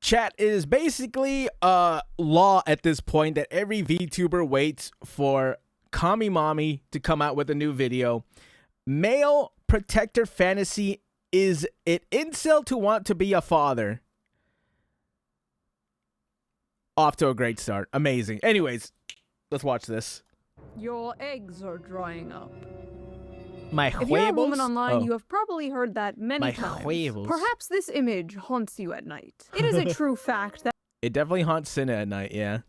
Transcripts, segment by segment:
Chat, it is basically law at this point that every VTuber waits for Kami Mommy to come out with a new video. Male protector fantasy is it incel to want to be a father. Off to a great start. Amazing. Anyways, let's watch this. Your eggs are drying up. My If you're a woman huevos? online, you have probably heard that many times. Huevos. Perhaps this image haunts you at night. It is a true fact that It definitely haunts Cinna at night, yeah.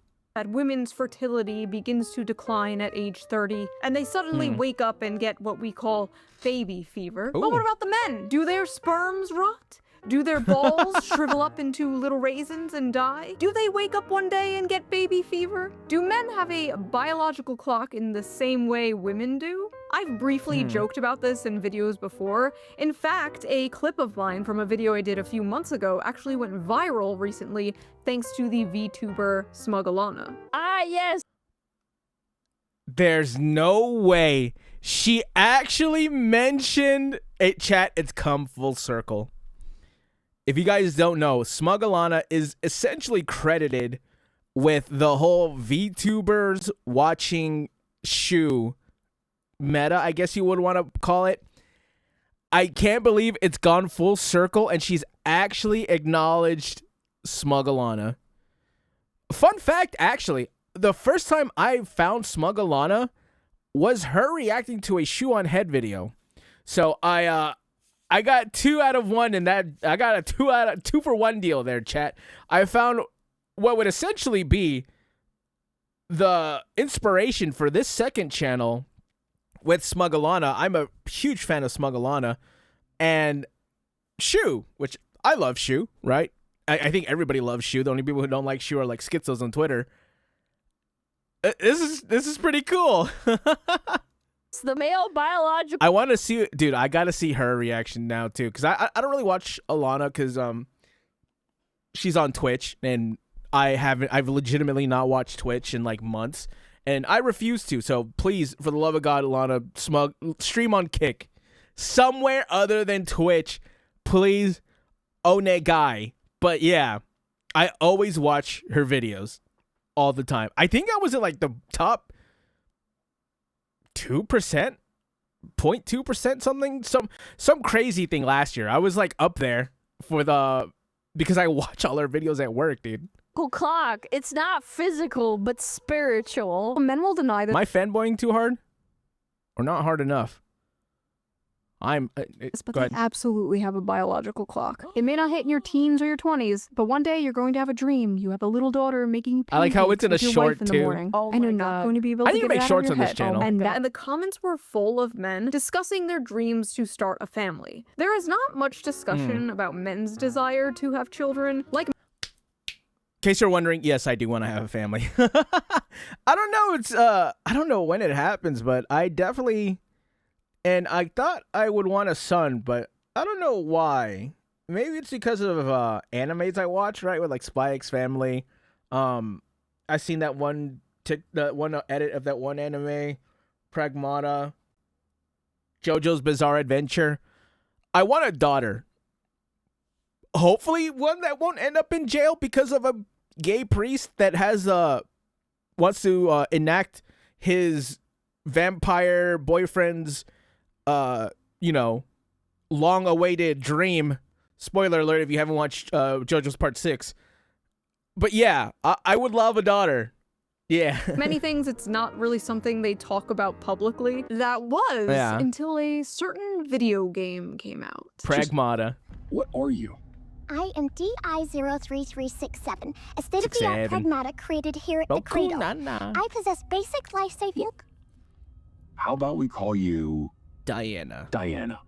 women's fertility begins to decline at age 30, and they suddenly wake up and get what we call baby fever. Ooh. But what about the men? Do their sperms rot? Do their balls shrivel up into little raisins and die? Do they wake up one day and get baby fever? Do men have a biological clock in the same way women do? I've briefly joked about this in videos before. In fact, a clip of mine from a video I did a few months ago actually went viral recently thanks to the VTuber Smuggalana. Ah, yes. There's no way she actually mentioned it. Chat, it's come full circle. If you guys don't know, Smuggalana is essentially credited with the whole VTubers watching Shoe meta, I guess you would want to call it. I can't believe it's gone full circle and she's actually acknowledged Smuggalana. Fun fact, actually, the first time I found Smuggalana was her reacting to a Shoe0nHead video. So I got 2 out of 1 in that. I got a 2 for 1 deal there, chat. I found what would essentially be the inspiration for this second channel with Smuggalana. I'm a huge fan of Smuggalana and Shoe, which I love Shoe, right? I think everybody loves Shoe. The only people who don't like Shoe are like schizos on Twitter. This is pretty cool. It's the male biological. I want to see, dude. I gotta see her reaction now too, because I don't really watch Alana because she's on Twitch and I've legitimately not watched Twitch in like months, and I refuse to. So please, for the love of God, Alana, stream on Kick somewhere other than Twitch, please. Onegai. But yeah, I always watch her videos all the time. I think I was at like the top 2%, 0.2%, something, some crazy thing last year. I was like up there for because I watch all her videos at work, dude. Clock. It's not physical, but spiritual. Men will deny that. Am I fanboying too hard? Or not hard enough? But go they ahead. absolutely have a biological clock. It may not hit in your teens or your 20s, but one day you're going to have a dream. You have a little daughter making I like how it's in a pancakes with your short, wife in the too. morning, Oh and my you're not God. going to be able I to need to get make it out shorts of your on this head. channel. And the comments were full of men discussing their dreams to start a family. There is not much discussion about men's desire to have children. Like, In case you're wondering, yes, I do want to have a family. I don't know. I don't know when it happens, but I definitely, and I thought I would want a son, but I don't know why. Maybe it's because of animes I watch, right? With like Spy X Family. I seen that one edit of that one anime, Pragmata, JoJo's Bizarre Adventure. I want a daughter. Hopefully one that won't end up in jail because of a gay priest that has wants to enact his vampire boyfriend's long-awaited dream. Spoiler alert if you haven't watched JoJo's Part 6. But yeah, I would love a daughter. Yeah. many things, it's not really something they talk about publicly. That was until a certain video game came out. Pragmata. What are you? I am DI-03367, a state-of-the-art 67. pragmata created here at the Cradle. Nana. I possess basic life-saving... How about we call you Diana. Diana?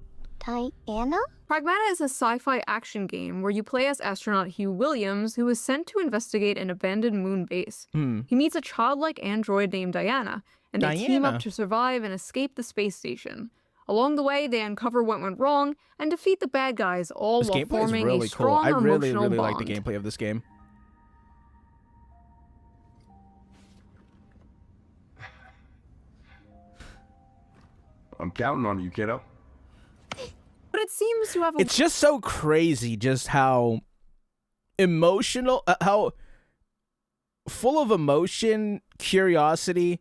Diana? Pragmata is a sci-fi action game where you play as astronaut Hugh Williams, who is sent to investigate an abandoned moon base. He meets a childlike android named Diana, and they team Diana. up to survive and escape the space station. Along the way, they uncover what went wrong and defeat the bad guys, all This while gameplay is forming really a cool. strong I really, emotional really bond. like the gameplay of this game. I'm counting on you, kiddo. But it seems to have a It's just so crazy just how emotional, how full of emotion, curiosity,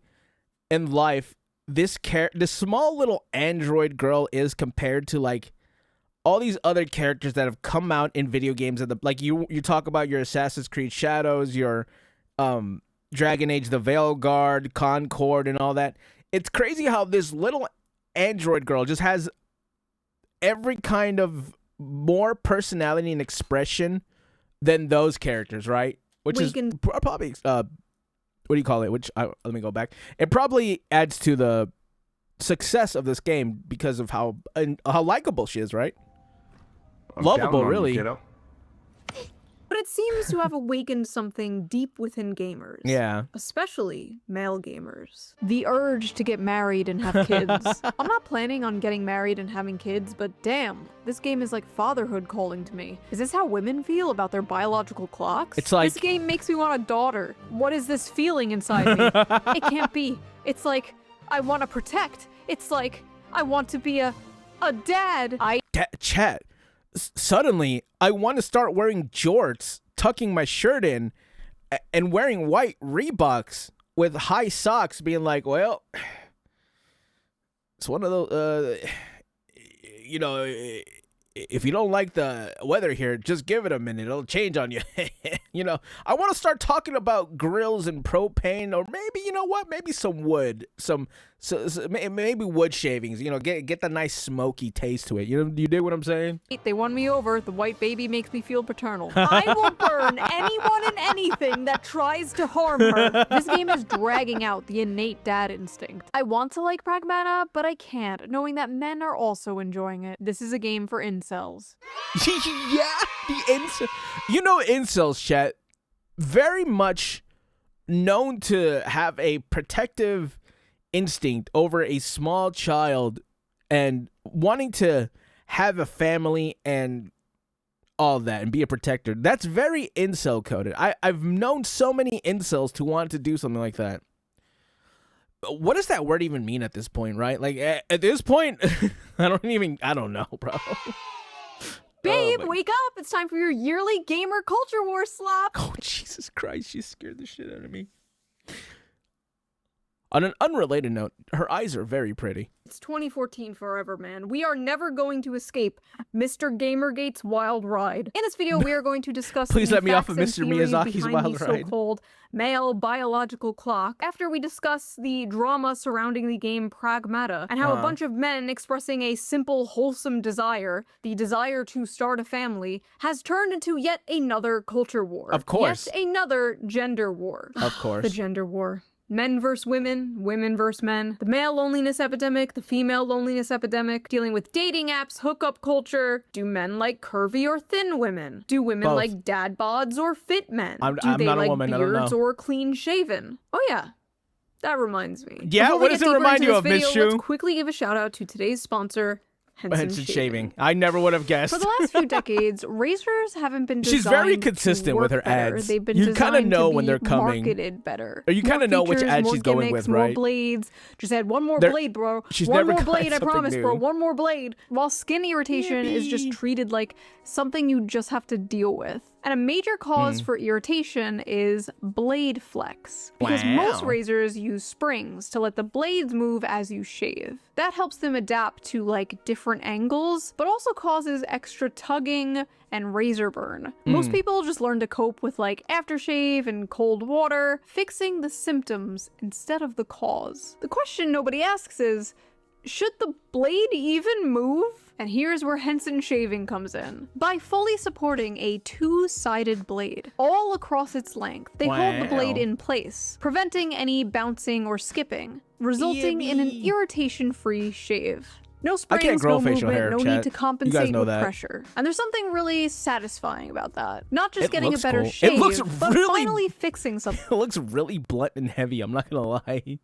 and life this small little android girl is compared to like all these other characters that have come out in video games. Like you talk about your Assassin's Creed Shadows, your Dragon Age the Veilguard, Concord, and all that. It's crazy how this little android girl just has every kind of more personality and expression than those characters, right? Which is probably what do you call it? Let me go back. It probably adds to the success of this game because of how likable she is, right? Lovable, really. But it seems to have awakened something deep within gamers. Yeah. Especially male gamers. The urge to get married and have kids. I'm not planning on getting married and having kids, but damn, this game is like fatherhood calling to me. Is this how women feel about their biological clocks? It's like... This game makes me want a daughter. What is this feeling inside me? It can't be. It's like, I want to protect. It's like, I want to be a dad. Chat. Suddenly, I want to start wearing jorts, tucking my shirt in, and wearing white Reeboks with high socks, being like, well, it's one of those, you know, if you don't like the weather here, just give it a minute. It'll change on you. You know, I want to start talking about grills and propane, or maybe, you know what, maybe some wood, maybe wood shavings, you know, get the nice smoky taste to it. You know, you dig what I'm saying? They won me over. The white baby makes me feel paternal. I will burn anyone and anything that tries to harm her. This game is dragging out the innate dad instinct. I want to like pragmata, but I can't, knowing that men are also enjoying it. This is a game for incels. Yeah, the incels. You know, incels, chat, very much known to have a protective instinct over a small child and wanting to have a family and all that and be a protector. That's very incel coded. I've known so many incels to want to do something like that. What does that word even mean at this point, right? Like at this point, I don't know, bro. Babe, wake up! It's time for your yearly gamer culture war slap! Oh, Jesus Christ, she scared the shit out of me. On an unrelated note, her eyes are very pretty. It's 2014 forever, man. We are never going to escape Mr. Gamergate's wild ride. In this video, we are going to discuss Please the let me off of facts Mr. and theories Miyazaki's behind wild the ride. so-called male biological clock. After we discuss the drama surrounding the game Pragmata, and how a bunch of men expressing a simple, wholesome desire, the desire to start a family, has turned into yet another culture war. Of course. Yet another gender war. Of course. The gender war. Men versus women, women versus men, the male loneliness epidemic, the female loneliness epidemic, dealing with dating apps, hookup culture. Do men like curvy or thin women? Do women Both. like dad bods or fit men? Do they not a like woman, I don't beards know. or clean shaven? Oh yeah. That reminds me. Yeah, Before what we does get it deeper remind into you this of, Miss video, Shoe? Let's quickly give a shout out to today's sponsor, Henson Shaving. I never would have guessed. For the last few decades, razors haven't been designed She's very to consistent work with her better. ads. They've been You kinda designed know to when be they're coming. marketed better. Or you kind of know which features, ad more she's going gimmicks, with, right? More blades. Just add one more There- blade, bro. she's One never more got blade, I something promise, bro. new. One more blade. While skin irritation is just treated like something you just have to deal with. And a major cause for irritation is blade flex. Because most Wow. razors use springs to let the blades move as you shave. That helps them adapt to like different angles, but also causes extra tugging and razor burn. Most people just learn to cope with like aftershave and cold water, fixing the symptoms instead of the cause. The question nobody asks is, should the blade even move? And here's where Henson Shaving comes in. By fully supporting a two-sided blade all across its length, they hold the blade Wow. in place, preventing any bouncing or skipping, resulting in an irritation-free shave. No springs, can't grow no facial movement, hair, no chat. need to You compensate guys know with that. pressure. And there's something really satisfying about that. Not just It getting a looks better cool. It shave, looks but really- finally fixing something It looks really blunt and heavy, I'm not gonna lie.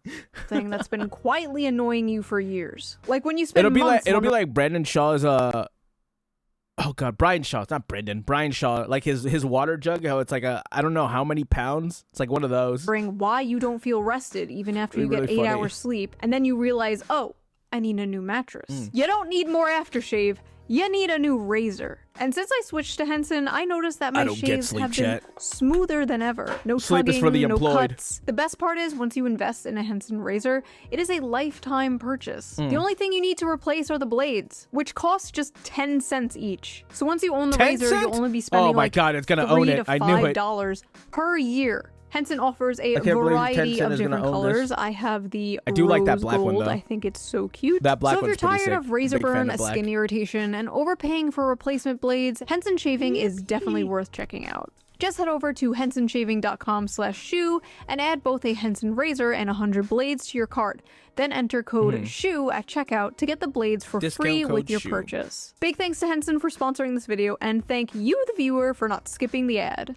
that's been quietly annoying you for years. Like when you spend It'll be months like Brendan Shaw's oh god, Brian Shaw. It's not Brendan. Brian Shaw, like his water jug, how it's like I don't know how many pounds. It's like one of those. wondering why you don't feel rested even after you Really get 8 funny. hours sleep, and then you realize, oh, I need a new mattress. You don't need more aftershave. You need a new razor. And since I switched to Henson, I noticed that my shaves have been smoother than ever. No Sleep is tugging, for the no employed. cuts. The best part is, once you invest in a Henson razor, it is a lifetime purchase. The only thing you need to replace are the blades, which cost just 10 cents each. So once you own the 10 razor, cents? you'll only be spending Oh my like God, it's gonna $3 own to it. I knew it. $5 per year. Henson offers a can't believe variety 10 of Cent is gonna different own colors. this. I have the I do like that black gold. one, though. I think it's so cute. That black so if you're one's pretty tired sick. of razor Big fan burn, of black. skin irritation, and overpaying for replacement blades, Henson Shaving is definitely worth checking out. Just head over to hensonshaving.com/shoe and add both a Henson razor and 100 blades to your cart. Then enter code SHOE at checkout to get the blades for Discount free code with your SHOE. purchase. Big thanks to Henson for sponsoring this video, and thank you, the viewer, for not skipping the ad.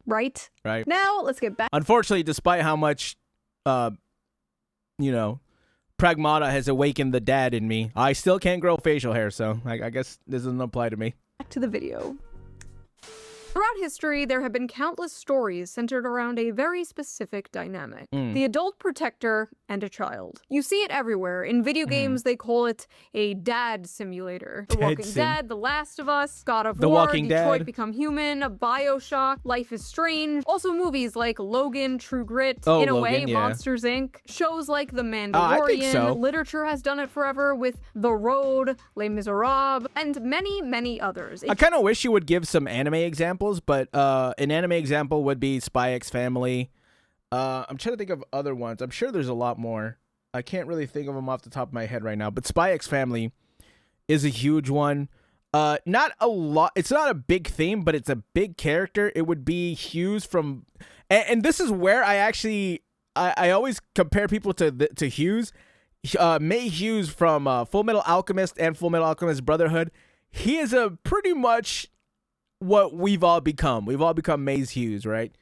Right? Right. Now, let's get back. Unfortunately, despite how much, pragmata has awakened the dad in me, I still can't grow facial hair, so I guess this doesn't apply to me. Back to the video. Throughout history, there have been countless stories centered around a very specific dynamic. The adult protector and a child. You see it everywhere. In video games, they call it a dad simulator. The Walking Dead, The Last of Us, God of The War, Walking Detroit Dead. Become Human, BioShock, Life is Strange. Also movies like Logan, True Grit, Oh, in a Logan, way, yeah. Monsters Inc. Shows like The I think Mandalorian. so. Literature has done it forever with The Road, Les Miserables, and many, many others. I kind of wish you would give some anime examples, but an anime example would be Spy X Family. I'm trying to think of other ones. I'm sure there's a lot more. I can't really think of them off the top of my head right now, but Spy X Family is a huge one. Not a lot. It's not a big theme, but it's a big character. It would be Hughes from, and this is where I always compare people to Hughes. May Hughes from Full Metal Alchemist and Full Metal Alchemist Brotherhood. He is a pretty much what we've all become. We've all become Maze Hughes, right?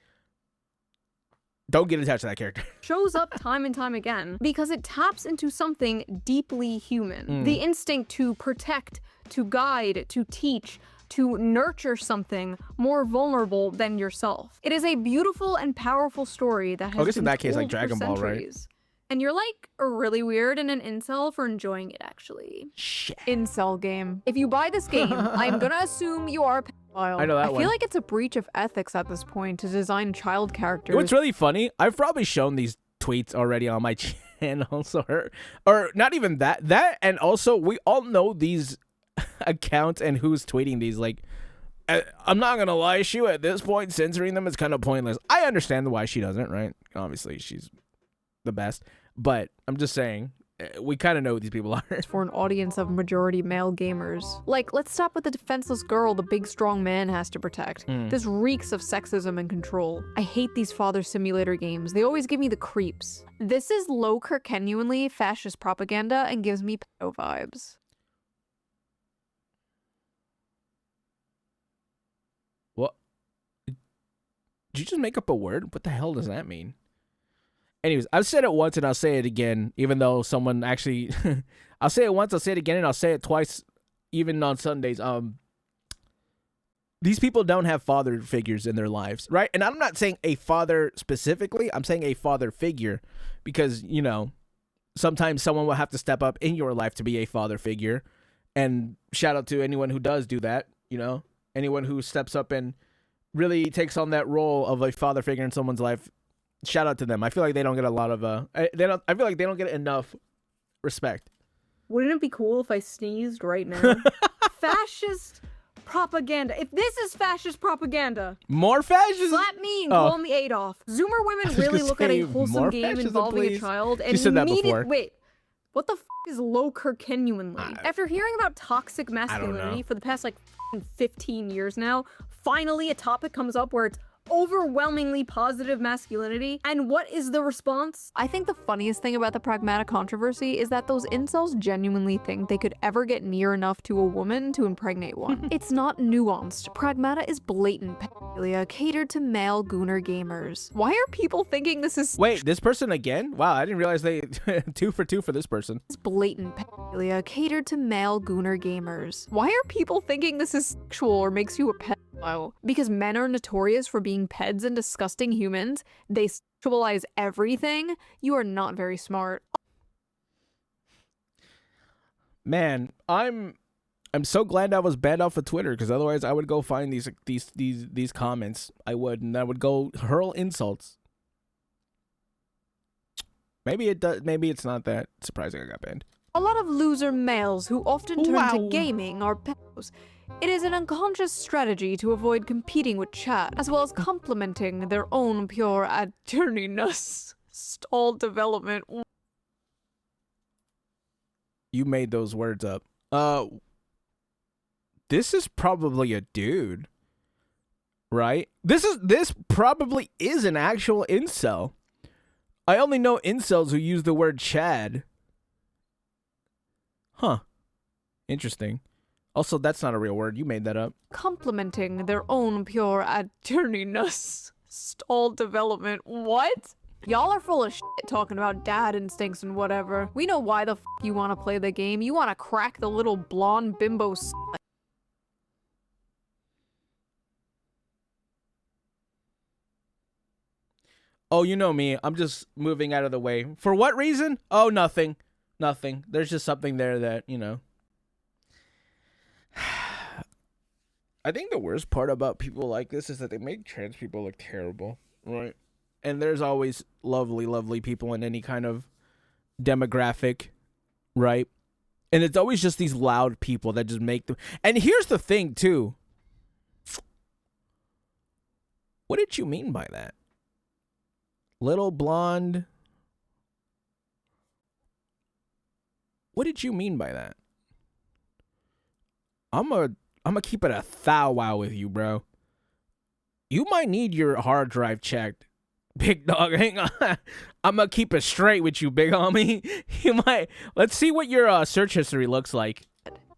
Don't get attached to that character. Shows up time and time again because it taps into something deeply human. The instinct to protect, to guide, to teach, to nurture something more vulnerable than yourself. It is a beautiful and powerful story that has I guess in been that case, like told Dragon for Ball, right? centuries. And you're like really weird and an incel for enjoying it, actually. Shit. Incel game. If you buy this game, I'm gonna assume you are a pedophile. I know that I one. feel like it's a breach of ethics at this point to design child characters. What's really funny, I've probably shown these tweets already on my channel, or not even that, and also we all know these accounts and who's tweeting these. Like, I'm not gonna lie, Shoe, at this point, censoring them is kind of pointless. I understand why she doesn't, right? Obviously, she's the best, but I'm just saying, we kind of know who these people are. For an audience of majority male gamers. Like, let's stop with the defenseless girl the big strong man has to protect. This reeks of sexism and control. I hate these father simulator games. They always give me the creeps. This is low genuinely fascist propaganda and gives me pedo vibes. What? Did you just make up a word? What the hell does that mean? Anyways, I've said it once and I'll say it again, even though someone actually, I'll say it once, I'll say it again, and I'll say it twice, even on Sundays. These people don't have father figures in their lives, right? And I'm not saying a father specifically, I'm saying a father figure, because, you know, sometimes someone will have to step up in your life to be a father figure. And shout out to anyone who does do that, you know, anyone who steps up and really takes on that role of a father figure in someone's life. Shout out to them. I feel like they don't get a lot of I feel like they don't get enough respect. Wouldn't it be cool if I sneezed right now? Fascist propaganda. If this is fascist propaganda, More fascism. slap me and call me Adolf. Zoomer women really look at a wholesome more game fascism, involving please. a child and She said that before. Wait, what the is low genuinely? After hearing about toxic know. masculinity for the past like 15 years now, finally a topic comes up where it's overwhelmingly positive masculinity. And what is the response? I think the funniest thing about the pragmata controversy is that those incels genuinely think they could ever get near enough to a woman to impregnate one. It's not nuanced. Pragmata is blatant pedophilia catered to male gooner gamers. Why are people thinking this is Wait, this person again? Wow, I didn't realize they 2 for 2 for this person. blatant pedophilia catered to male gooner gamers? Why are people thinking this is sexual or makes you a pedophile? Because men are notorious for being peds and disgusting humans. They sexualize everything. You are not very smart. Man, I'm so glad I was banned off of Twitter, because otherwise I would go find these comments. I would, and I would go hurl insults. Maybe it does. Maybe it's not that surprising I got banned. A lot of loser males who often turn to Wow. gaming are pedos. It is an unconscious strategy to avoid competing with chat, as well as complementing their own pure attorneyness. Stall development. You made those words up. This is probably a dude, right? This probably is an actual incel. I only know incels who use the word Chad. Huh. Interesting. Also, that's not a real word. You made that up. Complementing their own pure attorneyness. Stall development. What? Y'all are full of shit talking about dad instincts and whatever. We know why the f you want to play the game. You want to crack the little blonde bimbo Oh, you know me. I'm just moving out of the way. For what reason? Oh, nothing. Nothing. There's just something there that, you know. I think the worst part about people like this is that they make trans people look terrible, right? And there's always lovely, lovely people in any kind of demographic, right? And it's always just these loud people that just make them. And here's the thing, too. What did you mean by that? Little blonde. What did you mean by that? I'm gonna keep it a thou wow with you, bro. You might need your hard drive checked. Big dog, hang on. I'm gonna keep it straight with you, big homie. You might. Let's see what your search history looks like.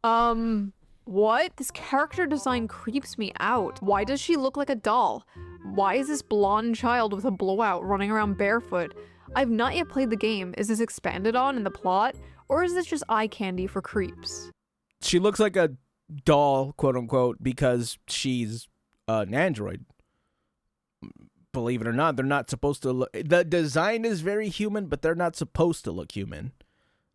What? This character design creeps me out. Why does she look like a doll? Why is this blonde child with a blowout running around barefoot? I've not yet played the game. Is this expanded on in the plot? Or is this just eye candy for creeps? She looks like a doll, quote unquote, because she's an android. Believe it or not, they're not supposed to look. The design is very human, but they're not supposed to look human.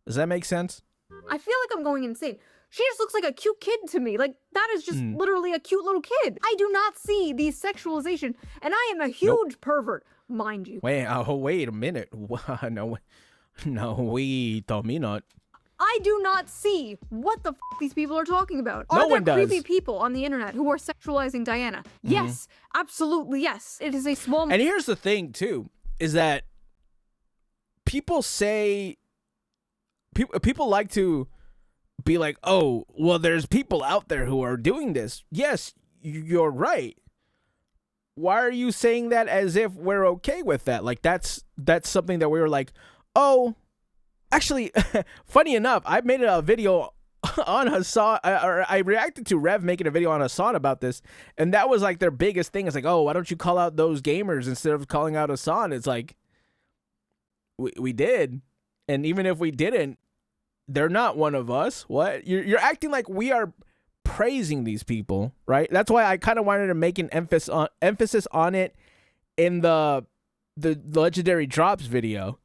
Does that make sense? I feel like I'm going insane. She just looks like a cute kid to me. Like, that is just literally a cute little kid. I do not see the sexualization, and I am a huge pervert, mind you. Wait a minute. No, wait a minute. I do not see what the f these people are talking about. No Are one there does. creepy people on the internet who are sexualizing Diana? Yes, absolutely yes. It is a small... And here's the thing, too, is that people say... People like to be like, oh, well, there's people out there who are doing this. Yes, you're right. Why are you saying that as if we're okay with that? Like, that's something that we were like, oh... Actually, funny enough, I made a video on Hassan, or I reacted to Rev making a video on Hassan about this, and that was like their biggest thing. It's like, oh, why don't you call out those gamers instead of calling out Hassan? It's like, we did, and even if we didn't, they're not one of us. What? You're acting like we are praising these people, right? That's why I kind of wanted to make an emphasis on it in the Legendary Drops video.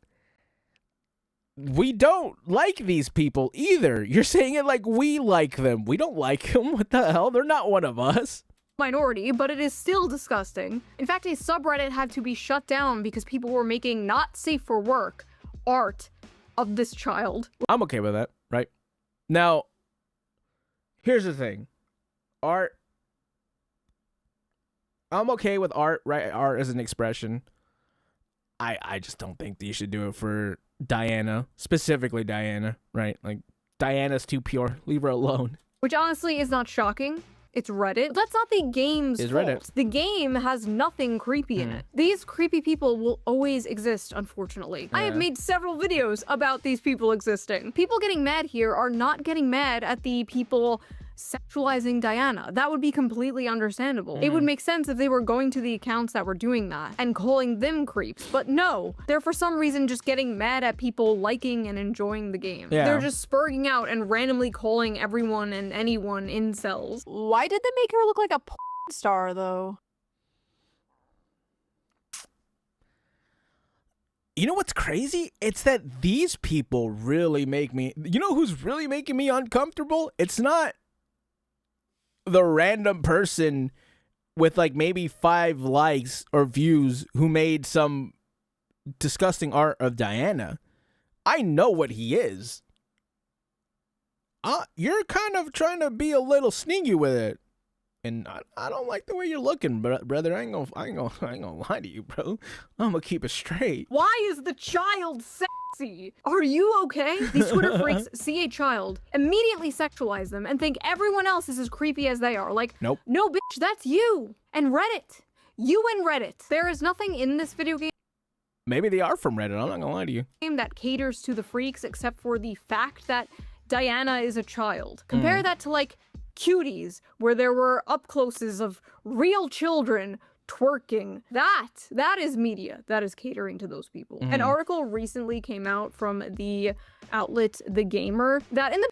We don't like these people either. You're saying it like we like them. We don't like them. What the hell? They're not one of us. minority, but it is still disgusting. In fact, a subreddit had to be shut down because people were making not safe for work art of this child. I'm okay with that, right? Now, here's the thing. Art. I'm okay with art, right? Art is an expression. I just don't think that you should do it for Diana, specifically Diana, right? Like, Diana's too pure. Leave her alone. Which honestly is not shocking. It's Reddit. That's not the game's It's fault. Reddit. The game has nothing creepy in it. These creepy people will always exist, unfortunately. I have Yeah. made several videos about these people existing. People getting mad here are not getting mad at the people sexualizing Diana. That would be completely understandable. It would make sense if they were going to the accounts that were doing that and calling them creeps, but no. They're for some reason just getting mad at people liking and enjoying the game. Yeah. They're just spurring out and randomly calling everyone and anyone incels. Why did they make her look like a porn star, though? You know what's crazy? It's that these people really make me... You know who's really making me uncomfortable? It's not the random person with like maybe 5 likes or views who made some disgusting art of Diana. I know what he is. You're kind of trying to be a little sneaky with it. And I don't like the way you're looking, brother. I ain't gonna lie to you, bro. I'm gonna keep it straight. Why is the child sexy? Are you okay? These Twitter freaks see a child, immediately sexualize them, and think everyone else is as creepy as they are. Like, nope. No, bitch, that's you. And Reddit. You and Reddit. There is nothing in this video game Maybe they are from Reddit. I'm not gonna lie to you. that caters to the freaks except for the fact that Diana is a child. Compare that to like Cuties, where there were up closes of real children twerking. That is media. That is catering to those people. An article recently came out from the outlet The Gamer that in the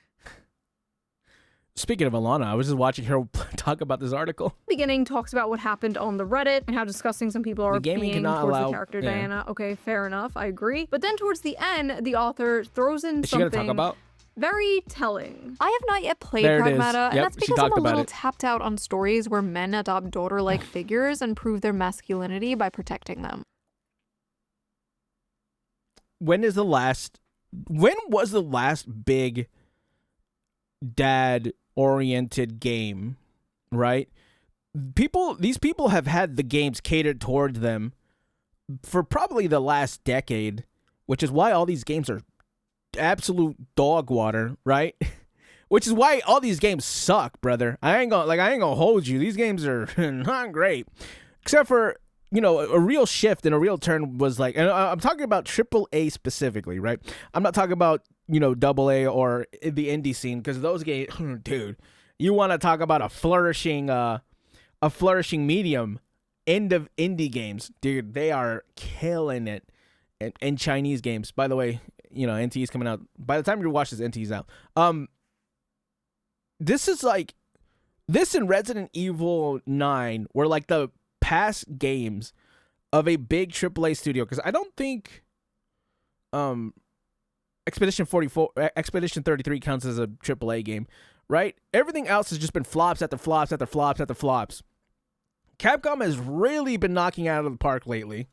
Speaking of Alana, I was just watching her talk about this article. beginning talks about what happened on the Reddit and how disgusting some people are gaming being cannot towards allow- the character yeah. Diana. Okay, fair enough. I agree. But then towards the end, the author throws in Is she gonna something talk about? very telling. I have not yet played There it is. Pragmata, and Yep, that's she because I'm talked a about little it. tapped out on stories where men adopt daughter-like figures and prove their masculinity by protecting them. When was the last big dad-oriented game, right? These people have had the games catered towards them for probably the last decade, which is why all these games are absolute dog water, right? Which is why all these games suck, brother. I ain't gonna hold you. These games are not great, except for, you know, a real shift and a real turn was like, and I'm talking about AAA specifically, right? I'm not talking about, you know, AA or the indie scene, because those games, dude, you want to talk about a flourishing medium, end of indie games, dude, they are killing it. And Chinese games, by the way, you know, NT's coming out. By the time you watch this, NT's out. This is like, this and Resident Evil 9 were like the past games of a big AAA studio, because I don't think Expedition 33 counts as a AAA game, right? Everything else has just been flops after flops after flops after flops. Capcom has really been knocking out of the park lately.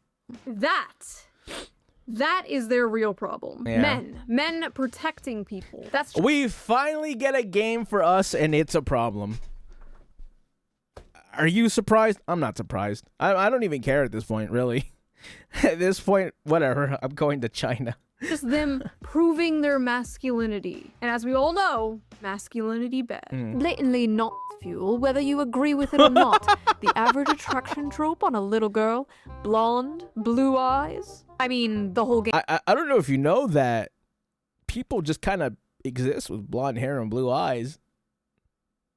That is their real problem. Yeah. Men protecting people. That's We finally get a game for us, and it's a problem. Are you surprised? I'm not surprised. I don't even care at this point, really. At this point, whatever. I'm going to China. just them proving their masculinity. And as we all know, masculinity bad. Blatantly not fuel, whether you agree with it or not. The average attraction trope on a little girl, blonde, blue eyes. I mean, the whole game. I don't know if you know that people just kind of exist with blonde hair and blue eyes.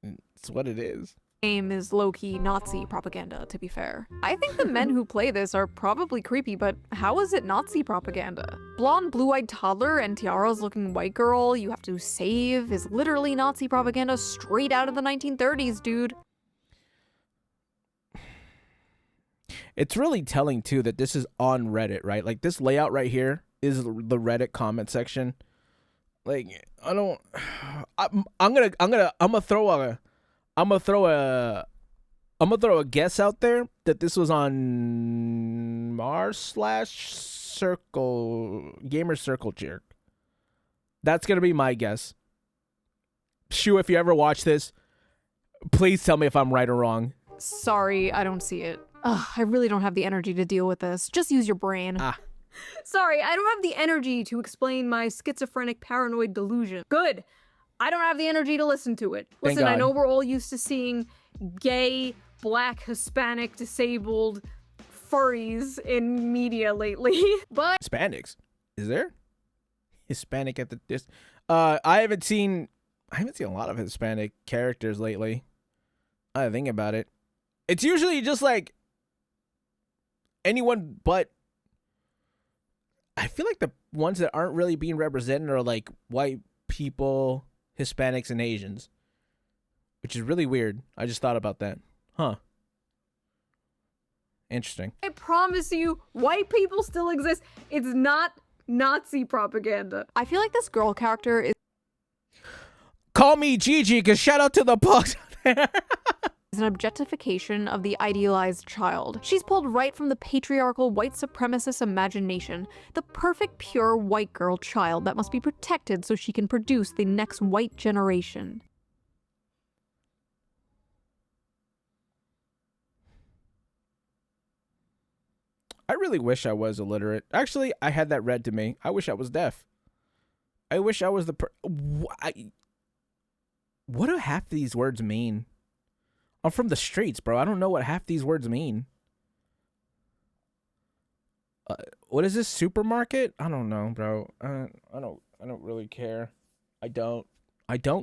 It's what it is. Game is low-key Nazi propaganda, to be fair. I think the men who play this are probably creepy, but how is it Nazi propaganda? Blonde, blue-eyed toddler and tiaras looking white girl you have to save is literally Nazi propaganda straight out of the 1930s, dude. It's really telling too that this is on Reddit, right? Like this layout right here is the Reddit comment section. Like I'm gonna throw a guess out there that this was on r/circle gamer circle jerk. That's gonna be my guess. Shoe, if you ever watch this, please tell me if I'm right or wrong. Sorry, I don't see it. Ugh, I really don't have the energy to deal with this. Just use your brain. Sorry, I don't have the energy to explain my schizophrenic paranoid delusion. Good. I don't have the energy to listen to it. Thank Listen, I God. know we're all used to seeing gay, black, Hispanic, disabled furries in media lately, but Hispanics. Is there Hispanic at the I haven't seen a lot of Hispanic characters lately. I think about it. It's usually just like anyone but I feel like the ones that aren't really being represented are like white people, Hispanics, and Asians, which is really weird. I just thought about that. Huh. Interesting. I promise you, white people still exist. It's not Nazi propaganda. I feel like this girl character is Call me Gigi, because shout out to the pugs. an objectification of the idealized child. She's pulled right from the patriarchal white supremacist imagination, the perfect pure white girl child that must be protected so she can produce the next white generation. I really wish I was illiterate. Actually, I had that read to me. I wish I was deaf. I wish I was the what do half these words mean? I'm from the streets, bro. I don't know what half these words mean. What is this, supermarket? I don't know, bro. I don't really care. I don't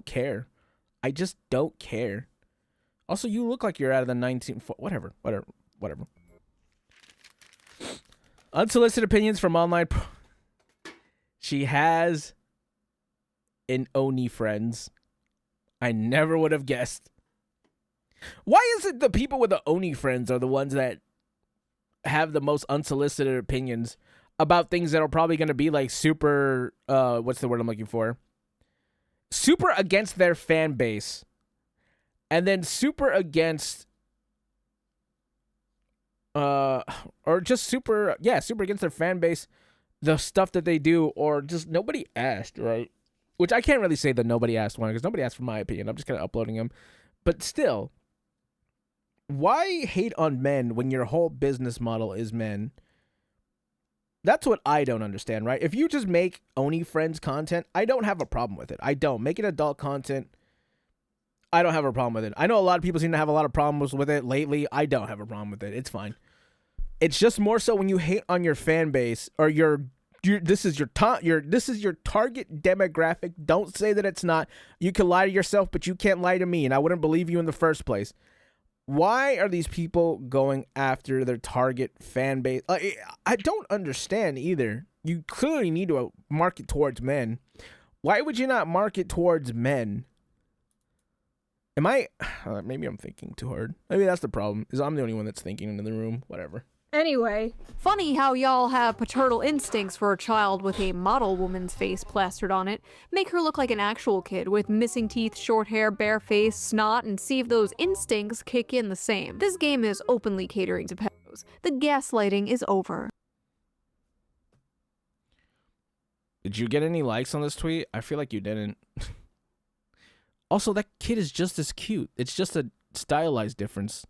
care. I just don't care. Also, you look like you're out of the 19 whatever. Unsolicited opinions from online. She has an Oni friends. I never would have guessed. Why is it the people with the Oni friends are the ones that have the most unsolicited opinions about things that are probably going to be like super, what's the word I'm looking for? Super against their fan base. And then super against, or just super against their fan base, the stuff that they do, or just nobody asked, right? Which I can't really say that nobody asked one, because nobody asked for my opinion. I'm just kind of uploading them. But still, why hate on men when your whole business model is men? That's what I don't understand, right? If you just make Oni Friends content, I don't have a problem with it. I don't. Making adult content, I don't have a problem with it. I know a lot of people seem to have a lot of problems with it lately. I don't have a problem with it. It's fine. It's just more so when you hate on your fan base, or this is your target demographic. Don't say that it's not. You can lie to yourself, but you can't lie to me, and I wouldn't believe you in the first place. Why are these people going after their target fan base? I don't understand either. You clearly need to market towards men. Why would you not market towards men? Maybe I'm thinking too hard. Maybe that's the problem, is I'm the only one that's thinking in the room. Whatever. Anyway, Funny how y'all have paternal instincts for a child with a model woman's face plastered on it. Make her look like an actual kid with missing teeth, short hair, bare face, snot, and see if those instincts kick in the same. This game is openly catering to pedos. The gaslighting is over. Did you get any likes on this tweet? I feel like you didn't. Also, that kid is just as cute. It's just a stylized difference.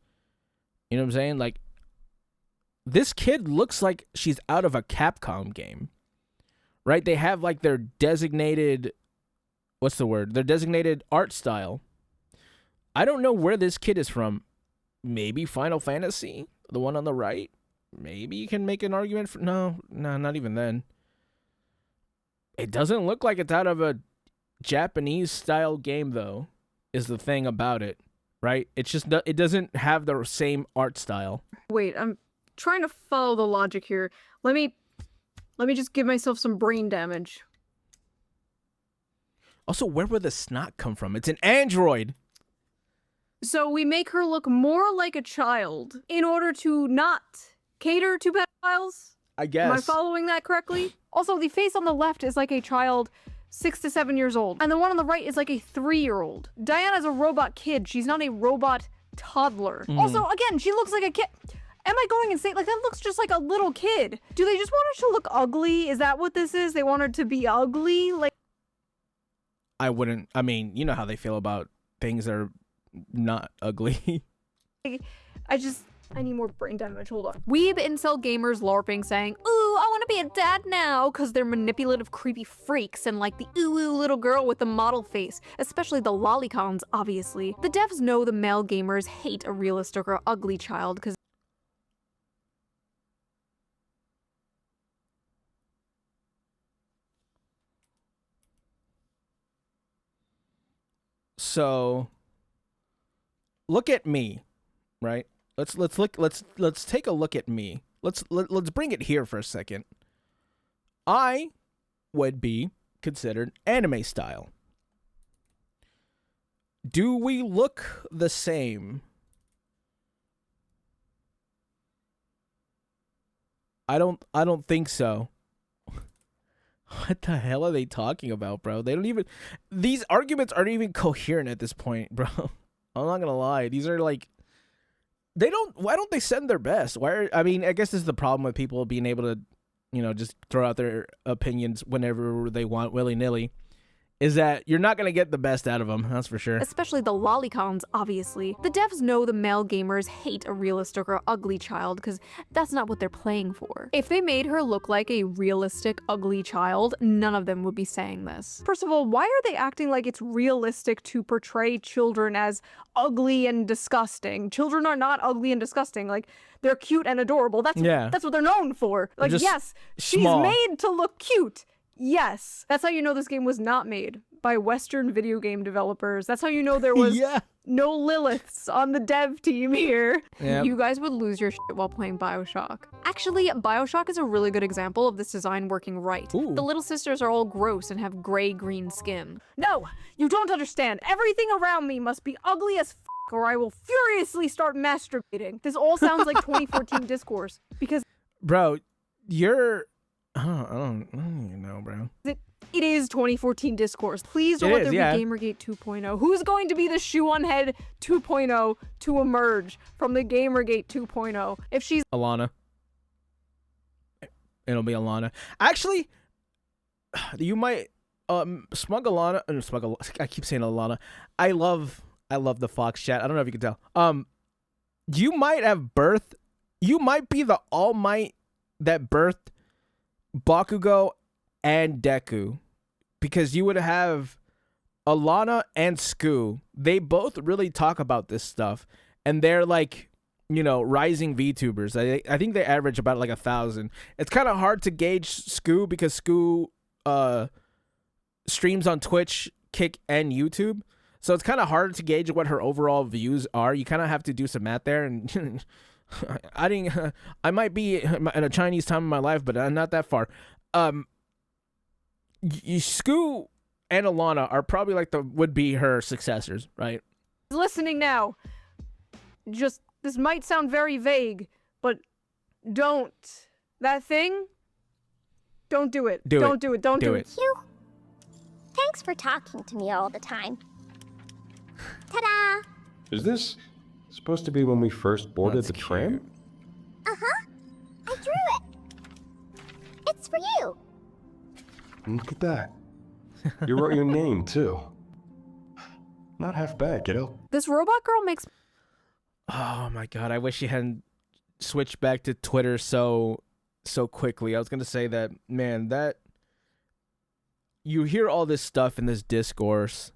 You know what I'm saying? Like, this kid looks like she's out of a Capcom game, right? They have like their designated, what's the word? Their designated art style. I don't know where this kid is from. Maybe Final Fantasy, the one on the right. Maybe you can make an argument for, no, not even then. It doesn't look like it's out of a Japanese style game though, is the thing about it, right? It's just, it doesn't have the same art style. wait, I'm trying to follow the logic here. Let me just give myself some brain damage. Also, where would the snot come from? It's an android. So we make her look more like a child in order to not cater to pedophiles? I guess. Am I following that correctly? Also, the face on the left is like a child 6 to 7 years old, and the one on the right is like a 3-year-old. Diana's a robot kid. She's not a robot toddler. Also, again, she looks like a kid. Am I going insane? Like, that looks just like a little kid. Do they just want her to look ugly? Is that what this is? They want her to be ugly? Like, I wouldn't. I mean, you know how they feel about things that are not ugly. I need more brain damage. Hold on. weeb incel gamers LARPing saying, ooh, I want to be a dad now, because they're manipulative, creepy freaks and like the ooh little girl with the model face, especially the lolicons, obviously. The devs know the male gamers hate a realistic or ugly child because So, look at me, right? Let's take a look at me. Let's bring it here for a second. I would be considered anime style. Do we look the same? I don't think so. What the hell are they talking about, bro? They don't even. These arguments aren't even coherent at this point, bro. I'm not gonna lie. These are like. They don't. Why don't they send their best? I mean, I guess this is the problem with people being able to, just throw out their opinions whenever they want, willy nilly. Is that you're not going to get the best out of them, that's for sure. Especially the lolicons, obviously. The devs know the male gamers hate a realistic or ugly child because that's not what they're playing for. If they made her look like a realistic, ugly child, none of them would be saying this. First of all, why are they acting like it's realistic to portray children as ugly and disgusting? Children are not ugly and disgusting. Like, they're cute and adorable. That's what they're known for. Like, yes, she's made to look cute. Yes. That's how you know this game was not made by Western video game developers. That's how you know there was no Liliths on the dev team here. Yep. You guys would lose your shit while playing BioShock. Actually, BioShock is a really good example of this design working right. Ooh. The little sisters are all gross and have gray-green skin. No, you don't understand. Everything around me must be ugly as or I will furiously start masturbating. This all sounds like 2014 discourse because... Bro, you're... I don't even know, bro. It is 2014 discourse. Please don't let there be Gamergate 2.0. Who's going to be the Shoe0nHead 2.0 to emerge from the Gamergate 2.0? If she's Alana. It'll be Alana. Actually, you might Smug Alana. I keep saying Alana. I love the Fox chat. I don't know if you can tell. You might have birthed. You might be the All Might that birthed Bakugo and Deku, because you would have Alana and Scoo. They both really talk about this stuff, and they're like, rising VTubers. I think they average about like 1,000. It's kind of hard to gauge Scoo because Scoo streams on Twitch, Kick, and YouTube, so it's kind of hard to gauge what her overall views are. You kind of have to do some math there, and I might be in a Chinese time in my life, but I'm not that far. Scoo and Alana are probably like would be her successors, right? Listening now. This might sound very vague, but don't. That thing? Don't do it. Don't do it. Don't do it. Hugh, thanks for talking to me all the time. Ta-da! Is this supposed to be when we first boarded the tram? Uh-huh. I drew it. It's for you. Look at that. You wrote your name, too. Not half bad, kiddo. This robot girl makes... Oh my god, I wish you hadn't switched back to Twitter so quickly. I was going to say that, man, that... You hear all this stuff in this discourse,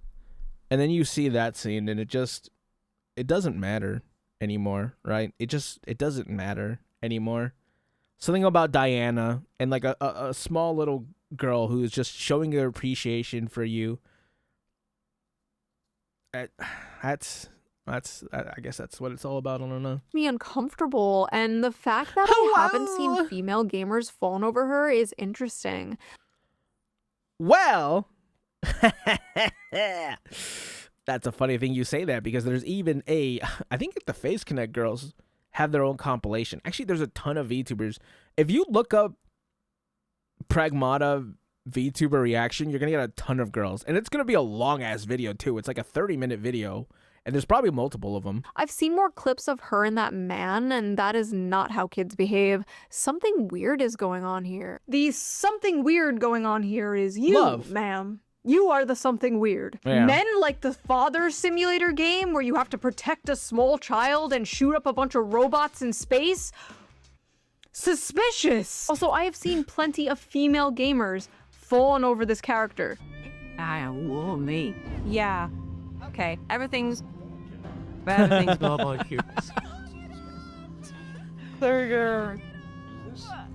and then you see that scene, and it doesn't matter anymore, right? It doesn't matter anymore. Something about Diana and like a small little girl who is just showing her appreciation for you. I guess that's what it's all about. I don't know. Me uncomfortable, and the fact that I haven't seen female gamers fawn over her is interesting. Well, that's a funny thing you say that, because there's even I think the Face Connect girls have their own compilation. Actually, there's a ton of VTubers. If you look up Pragmata VTuber reaction, you're going to get a ton of girls. And it's going to be a long-ass video, too. It's like a 30-minute video, and there's probably multiple of them. I've seen more clips of her and that man, and that is not how kids behave. Something weird is going on here. The something weird going on here is you, ma'am. You are the something weird. Yeah. Men like the Father Simulator game where you have to protect a small child and shoot up a bunch of robots in space? Suspicious! Also, I have seen plenty of female gamers falling over this character. Me. Yeah. Okay. Everything's not like you.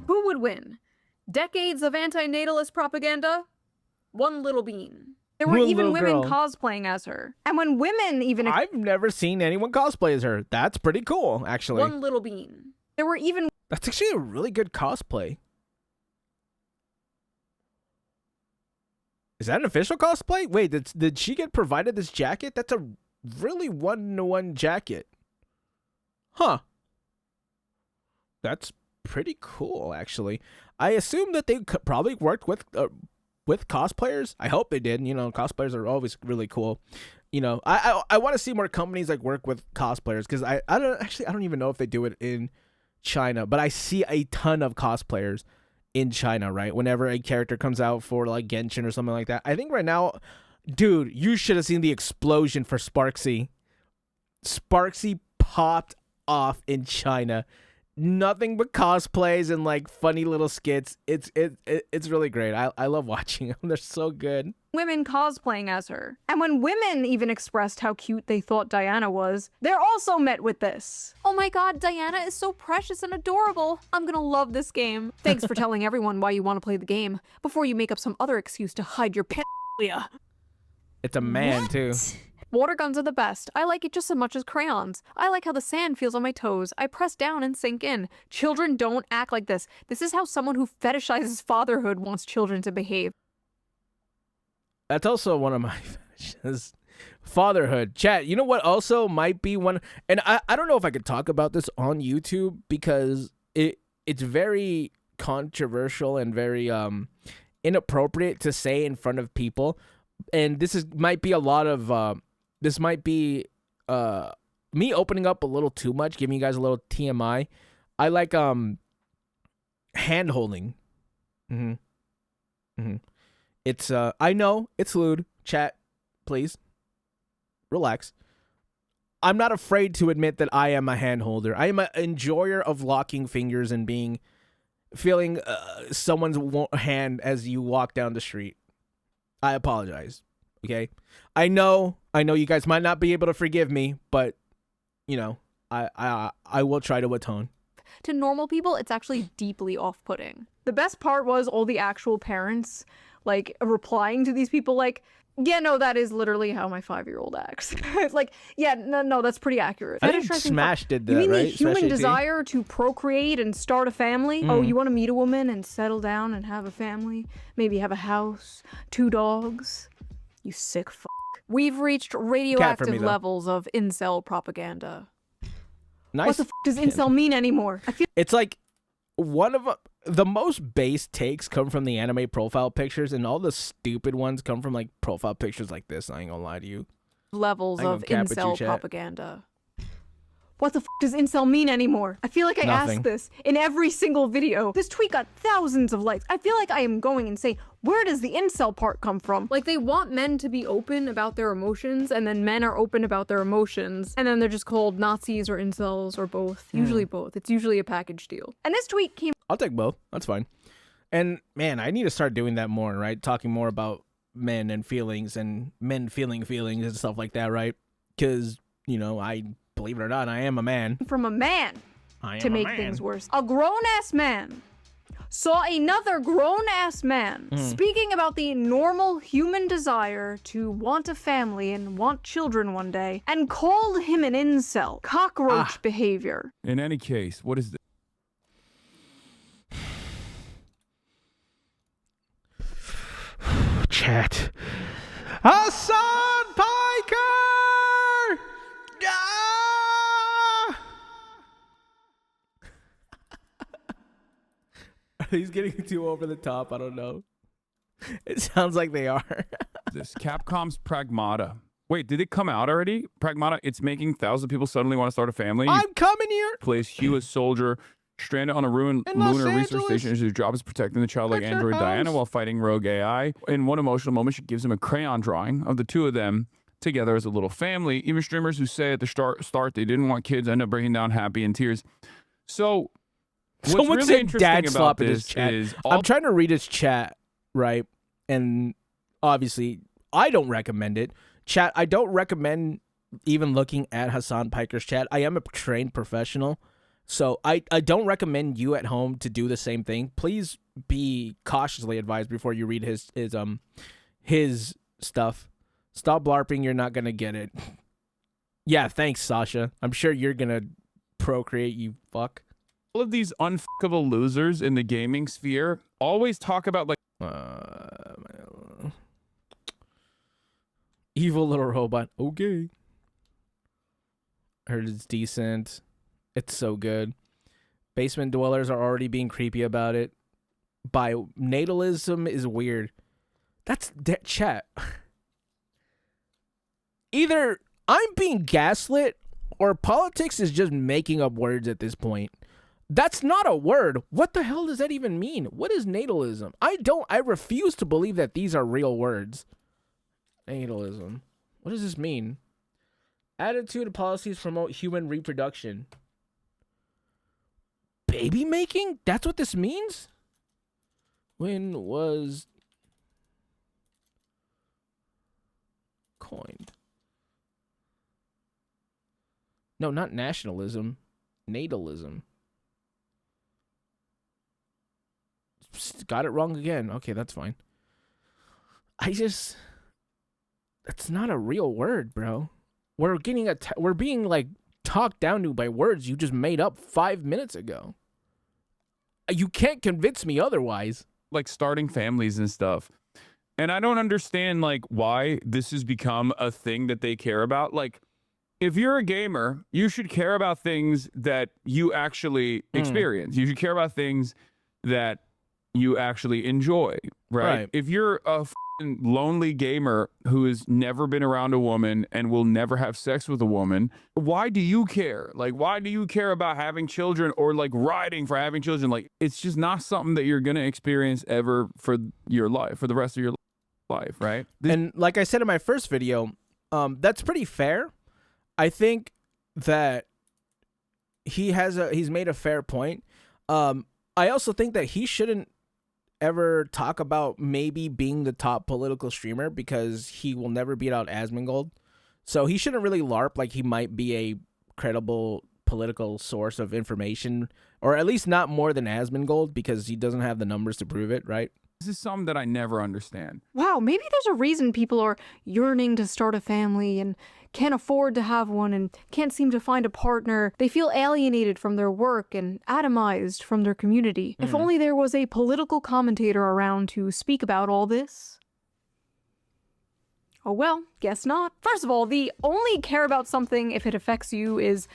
Who would win? Decades of anti-natalist propaganda? One little bean. There were even women cosplaying as her. And when women even... I've never seen anyone cosplay as her. That's pretty cool, actually. One little bean. There were even... That's actually a really good cosplay. Is that an official cosplay? Wait, did she get provided this jacket? That's a really one-to-one jacket. Huh. That's pretty cool, actually. I assume that they probably worked with cosplayers. I hope they did. You know, cosplayers are always really cool. You know, I want to see more companies like work with cosplayers, because I don't even know if they do it in China, but I see a ton of cosplayers in China, right? Whenever a character comes out for like Genshin or something like that. I think right now, dude, you should have seen the explosion for Sparksy. Sparksy popped off in China. Nothing but cosplays and like funny little skits. It's really great. I love watching them. They're so good. Women cosplaying as her. And when women even expressed how cute they thought Diana was, they're also met with this. Oh my god, Diana is so precious and adorable. I'm gonna love this game. Thanks for telling everyone why you want to play the game before you make up some other excuse to hide your pedophilia. It's a man too. Water guns are the best. I like it just as much as crayons. I like how the sand feels on my toes. I press down and sink in. Children don't act like this. This is how someone who fetishizes fatherhood wants children to behave. That's also one of my fetishes. Fatherhood. Chat, you know what also might be one, and I don't know if I could talk about this on YouTube because it's very controversial and very inappropriate to say in front of people. And might be a lot of this might be me opening up a little too much, giving you guys a little TMI. I like hand holding. It's I know it's lewd. Chat, please relax. I'm not afraid to admit that I am a hand holder. I am an enjoyer of locking fingers and feeling someone's hand as you walk down the street. I apologize. Okay, I know you guys might not be able to forgive me, but you know, I will try to atone. To normal people, it's actually deeply off-putting. The best part was all the actual parents, like, replying to these people like, yeah, no, that is literally how my 5-year-old acts. It's like, yeah, no, that's pretty accurate. I think Smash did that, you mean right? the human Smash desire to procreate and start a family? Oh, you want to meet a woman and settle down and have a family? Maybe have a house, 2 dogs? You sick fuck. We've reached radioactive levels of incel propaganda. Nice. What the fuck does incel mean anymore? I feel It's like one of the most base takes come from the anime profile pictures, and all the stupid ones come from like profile pictures like this. I ain't gonna lie to you. Levels I'm of gonna cap at you, incel chat. propaganda. What the f does incel mean anymore? I feel like I Nothing. ask this in every single video. This tweet got thousands of likes. I feel like I am going insane. Where does the incel part come from? Like, they want men to be open about their emotions, and then men are open about their emotions, and then they're just called Nazis or incels or both. Usually both. It's usually a package deal. And this tweet came I'll take both. That's fine. And man, I need to start doing that more, right? Talking more about men and feelings and men feeling feelings and stuff like that, right? Because, you know, believe it or not, I am a man. from a man I am to a make man. things worse. A grown-ass man saw another grown-ass man speaking about the normal human desire to want a family and want children one day, and called him an incel. Cockroach behavior. In any case, what is this? Chat. Hassan Piker! Ah! Are these getting too over the top? I don't know. It sounds like they are. This Capcom's Pragmata. Wait, did it come out already? Pragmata, it's making thousands of people suddenly want to start a family. I'm coming here. Plays Hugh, a soldier, stranded on a ruined In Los lunar research Angeles. station. His job is protecting the childlike At your android Diana house. while fighting rogue AI. In one emotional moment, she gives him a crayon drawing of the two of them together as a little family. Even streamers who say at the start they didn't want kids end up breaking down happy in tears. So, what's Someone really said interesting dad about slop in his this chat. is I'm trying to read his chat, right? And obviously, I don't recommend it. Chat, I don't recommend even looking at Hassan Piker's chat. I am a trained professional, so I don't recommend you at home to do the same thing. Please be cautiously advised before you read his stuff. Stop blarping. You're not gonna get it. Yeah, thanks, Sasha. I'm sure you're gonna procreate, you fuck. all of these unfuckable losers in the gaming sphere always talk about like evil little robot. Okay. Heard it's decent. It's so good. Basement dwellers are already being creepy about it. Natalism is weird. That's chat. Either I'm being gaslit or politics is just making up words at this point. That's not a word. What the hell does that even mean? What is natalism? I refuse to believe that these are real words. Natalism. What does this mean? Attitude and policies promote human reproduction. Baby making? That's what this means? When was coined? No, not nationalism. Natalism. Got it wrong again. Okay, that's fine. That's not a real word, bro. We're being like talked down to by words you just made up 5 minutes ago. You can't convince me otherwise. Like starting families and stuff. And I don't understand like why this has become a thing that they care about. Like, if you're a gamer, you should care about things that you actually experience. You should care about things that you actually enjoy, right? If you're a lonely gamer who has never been around a woman and will never have sex with a woman, why do you care? Like, why do you care about having children or like riding for having children? Like, it's just not something that you're going to experience ever for your life, for the rest of your life, right? And like I said in my first video, that's pretty fair. I think that he's made a fair point. I also think that he shouldn't ever talk about maybe being the top political streamer because he will never beat out Asmongold. So he shouldn't really LARP like he might be a credible political source of information, or at least not more than Asmongold because he doesn't have the numbers to prove it, right? This is something that I never understand. Wow, maybe there's a reason people are yearning to start a family and can't afford to have one and can't seem to find a partner. They feel alienated from their work and atomized from their community. If only there was a political commentator around to speak about all this. Oh well, guess not. First of all, the only care about something if it affects you is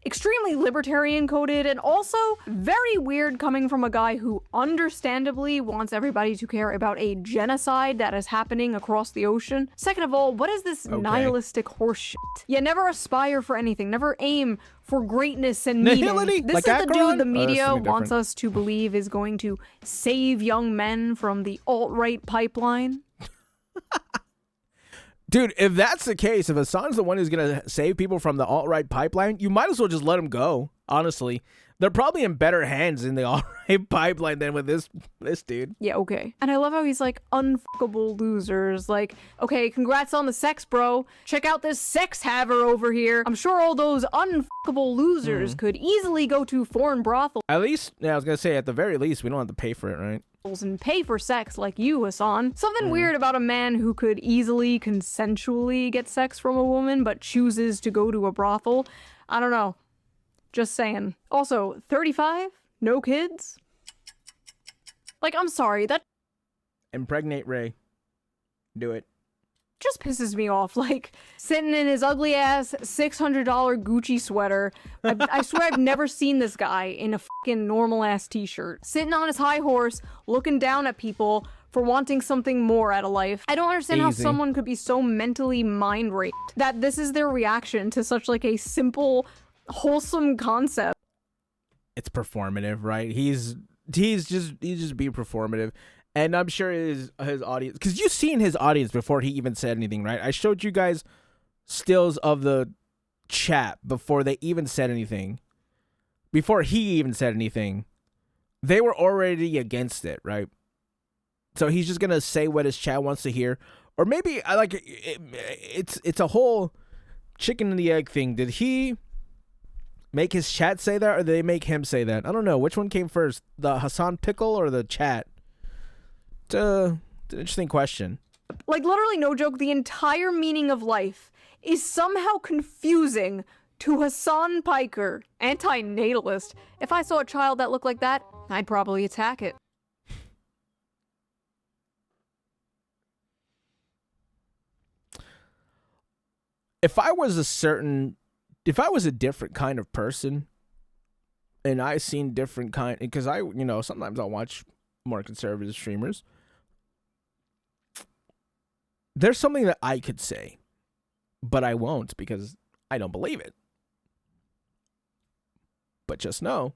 extremely libertarian coded and also very weird coming from a guy who understandably wants everybody to care about a genocide that is happening across the ocean. Second of all, what is this nihilistic horseshit? You never aspire for anything, never aim for greatness and meaning. Nihility? This Like is the Akron? dude the media something wants different. us to believe is going to save young men from the alt-right pipeline. Dude, if that's the case, if Hassan's the one who's going to save people from the alt-right pipeline, you might as well just let him go, honestly. They're probably in better hands in the alt-right pipeline than with this dude. Yeah, okay. And I love how he's like, unfuckable losers. Like, okay, congrats on the sex, bro. Check out this sex haver over here. I'm sure all those unfuckable losers could easily go to foreign brothels At least, yeah, I was going to say, at the very least, we don't have to pay for it, right? and pay for sex like you, Hassan. Something weird about a man who could easily consensually get sex from a woman but chooses to go to a brothel. I don't know. Just saying. Also, 35? No kids? Like, I'm sorry, that Impregnate Ray. Do it. just pisses me off. Like, sitting in his ugly ass $600 Gucci sweater. I swear I've never seen this guy in a fucking normal ass t-shirt. Sitting on his high horse, looking down at people for wanting something more out of life. I don't understand how Easy. someone could be so mentally mind raped that this is their reaction to such like a simple, wholesome concept. It's performative, right? He's just being performative. And I'm sure his audience, because you've seen his audience before he even said anything, right? I showed you guys stills of the chat before they even said anything. Before he even said anything, they were already against it, right? So he's just gonna say what his chat wants to hear, or maybe it's a whole chicken and the egg thing. Did he make his chat say that, or did they make him say that? I don't know. Which one came first, the Hassan pickle or the chat? It's an interesting question. Like, literally, no joke, the entire meaning of life is somehow confusing to Hassan Piker, anti-natalist. If I saw a child that looked like that, I'd probably attack it. If I was a different kind of person, and I've seen different kind, because sometimes I'll watch more conservative streamers. There's something that I could say, but I won't because I don't believe it. But just know.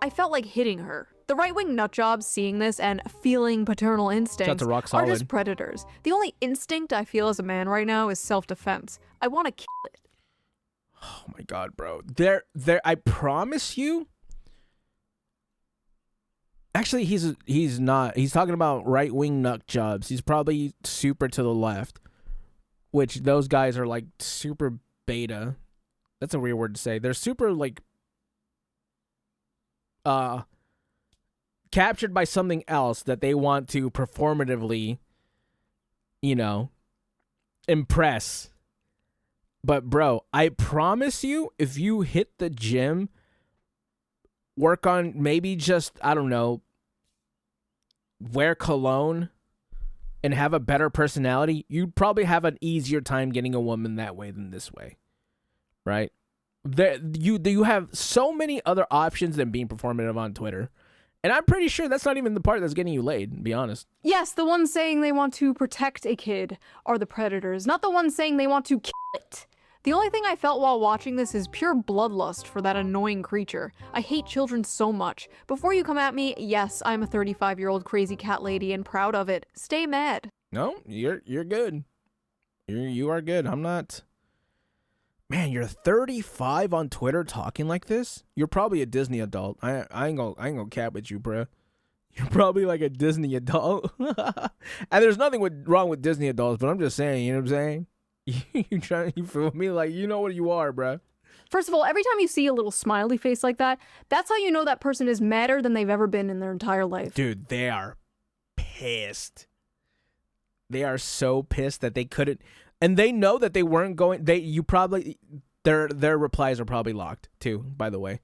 I felt like hitting her. The right-wing nutjobs seeing this and feeling paternal instincts to Rock are just Solid. predators. The only instinct I feel as a man right now is self-defense. I want to kill it. Oh my God, bro. I promise you. Actually, he's not. He's talking about right-wing nut jobs. He's probably super to the left, which those guys are like super beta. That's a weird word to say. They're super like captured by something else that they want to performatively, impress. But bro, I promise you, if you hit the gym, work on maybe just, I don't know, wear cologne and have a better personality, you'd probably have an easier time getting a woman that way than this way. Right? You have so many other options than being performative on Twitter. And I'm pretty sure that's not even the part that's getting you laid, to be honest. Yes, the ones saying they want to protect a kid are the predators, not the ones saying they want to kill it. The only thing I felt while watching this is pure bloodlust for that annoying creature. I hate children so much. Before you come at me, yes, I'm a 35-year-old crazy cat lady and proud of it. Stay mad. No, you're good. You are good. I'm not. Man, you're 35 on Twitter talking like this? You're probably a Disney adult. I ain't gonna cap with you, bruh. You're probably like a Disney adult. And there's nothing wrong with Disney adults, but I'm just saying, you know what I'm saying? You feel me? Like, you know what you are, bruh. First of all, every time you see a little smiley face like that, that's how you know that person is madder than they've ever been in their entire life. Dude, they are pissed. They are so pissed that they couldn't, and they know that they weren't going. Their replies are probably locked too, by the way.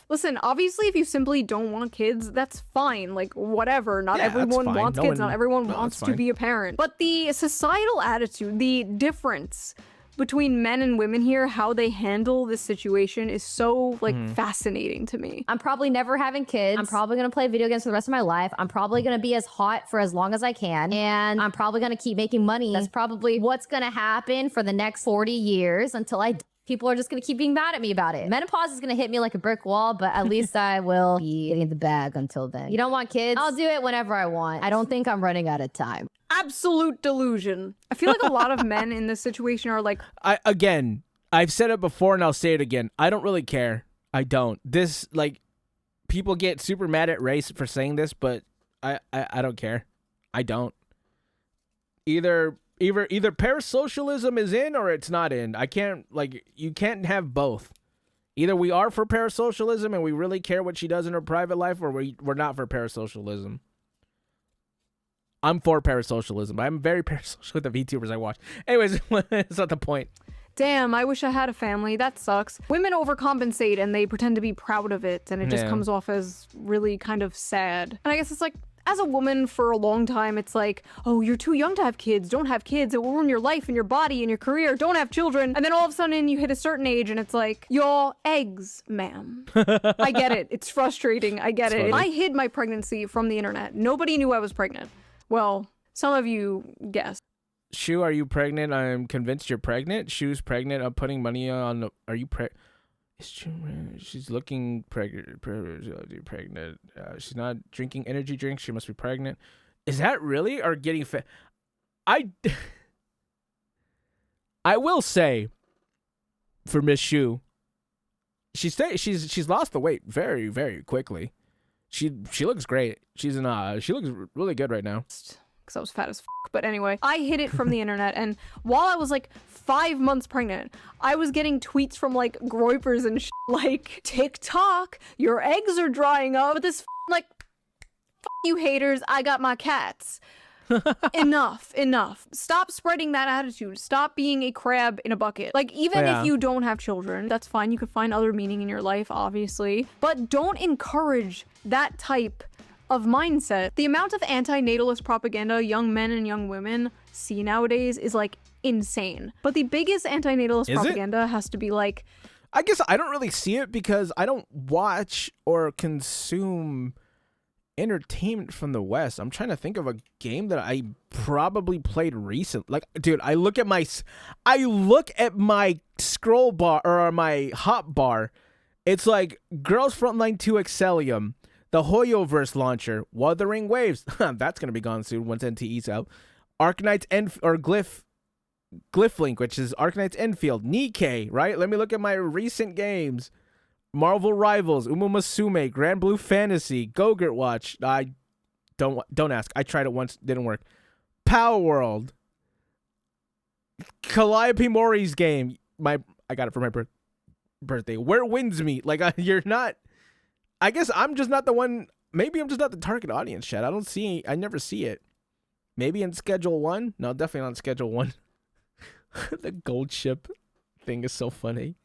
Listen, obviously, if you simply don't want kids, that's fine. Like, whatever. Not everyone wants kids. Not everyone wants to be a parent. But the societal attitude, the difference between men and women here, how they handle this situation is so, like, fascinating to me. I'm probably never having kids. I'm probably going to play video games for the rest of my life. I'm probably going to be as hot for as long as I can. And I'm probably going to keep making money. That's probably what's going to happen for the next 40 years until I die. People are just going to keep being mad at me about it. Menopause is going to hit me like a brick wall, but at least I will be getting the bag until then. You don't want kids? I'll do it whenever I want. I don't think I'm running out of time. Absolute delusion. I feel like a lot of men in this situation are like... I've said it before and I'll say it again. I don't really care. I don't. This, like, people get super mad at race for saying this, but I don't care. I don't. Either parasocialism is in or it's not in. You can't have both. Either we are for parasocialism and we really care what she does in her private life, or we're not for parasocialism. I'm for parasocialism. I'm very parasocial with the VTubers I watch. Anyways, that's not the point. Damn, I wish I had a family. That sucks. Women overcompensate and they pretend to be proud of it, and it just comes off as really kind of sad. And I guess it's like, as a woman for a long time, it's like, oh, you're too young to have kids. Don't have kids. It will ruin your life and your body and your career. Don't have children. And then all of a sudden you hit a certain age and it's like, your eggs, ma'am. I get it. It's frustrating. I get it. I hid my pregnancy from the internet. Nobody knew I was pregnant. Well, some of you guessed. Shoe, are you pregnant? I'm convinced you're pregnant. Shoe's pregnant. I'm putting money on the... Are you pregnant? She's looking pregnant. She's not drinking energy drinks. She must be pregnant. Is that really? Or getting fat? I will say, for Miss Shoe, she's lost the weight very, very quickly. She looks great. She looks really good right now. Because I was fat as f. But anyway, I hid it from the internet, and while I was like 5 months pregnant, I was getting tweets from like groypers and like, TikTok, your eggs are drying up. But this like, f you haters, I got my cats. Enough. Stop spreading that attitude. Stop being a crab in a bucket. Like, even if you don't have children, that's fine. You could find other meaning in your life, obviously. But don't encourage that type of mindset. The amount of anti-natalist propaganda young men and young women see nowadays is like insane. But the biggest anti-natalist propaganda has to be like, I guess I don't really see it because I don't watch or consume entertainment from the West. I'm trying to think of a game that I probably played recent. Like, dude, I look at my scroll bar or my hot bar. It's like Girls Frontline 2 Excellium, the Hoyoverse launcher, Wuthering Waves. That's gonna be gone soon once NTE's out. Arcanite's Glyphlink, which is Arcanite's Enfield, Nikkei, right? Let me look at my recent games. Marvel Rivals, Umumusume, Grand Blue Fantasy, Go-Gurt Watch. I don't ask. I tried it once, didn't work. Power World, Calliope Mori's game. I got it for my birthday. Where Winds Meet. Like, you're not. I guess I'm just not the one. Maybe I'm just not the target audience, Chad. I never see it. Maybe in Schedule 1. No, definitely not in Schedule 1. The gold ship thing is so funny.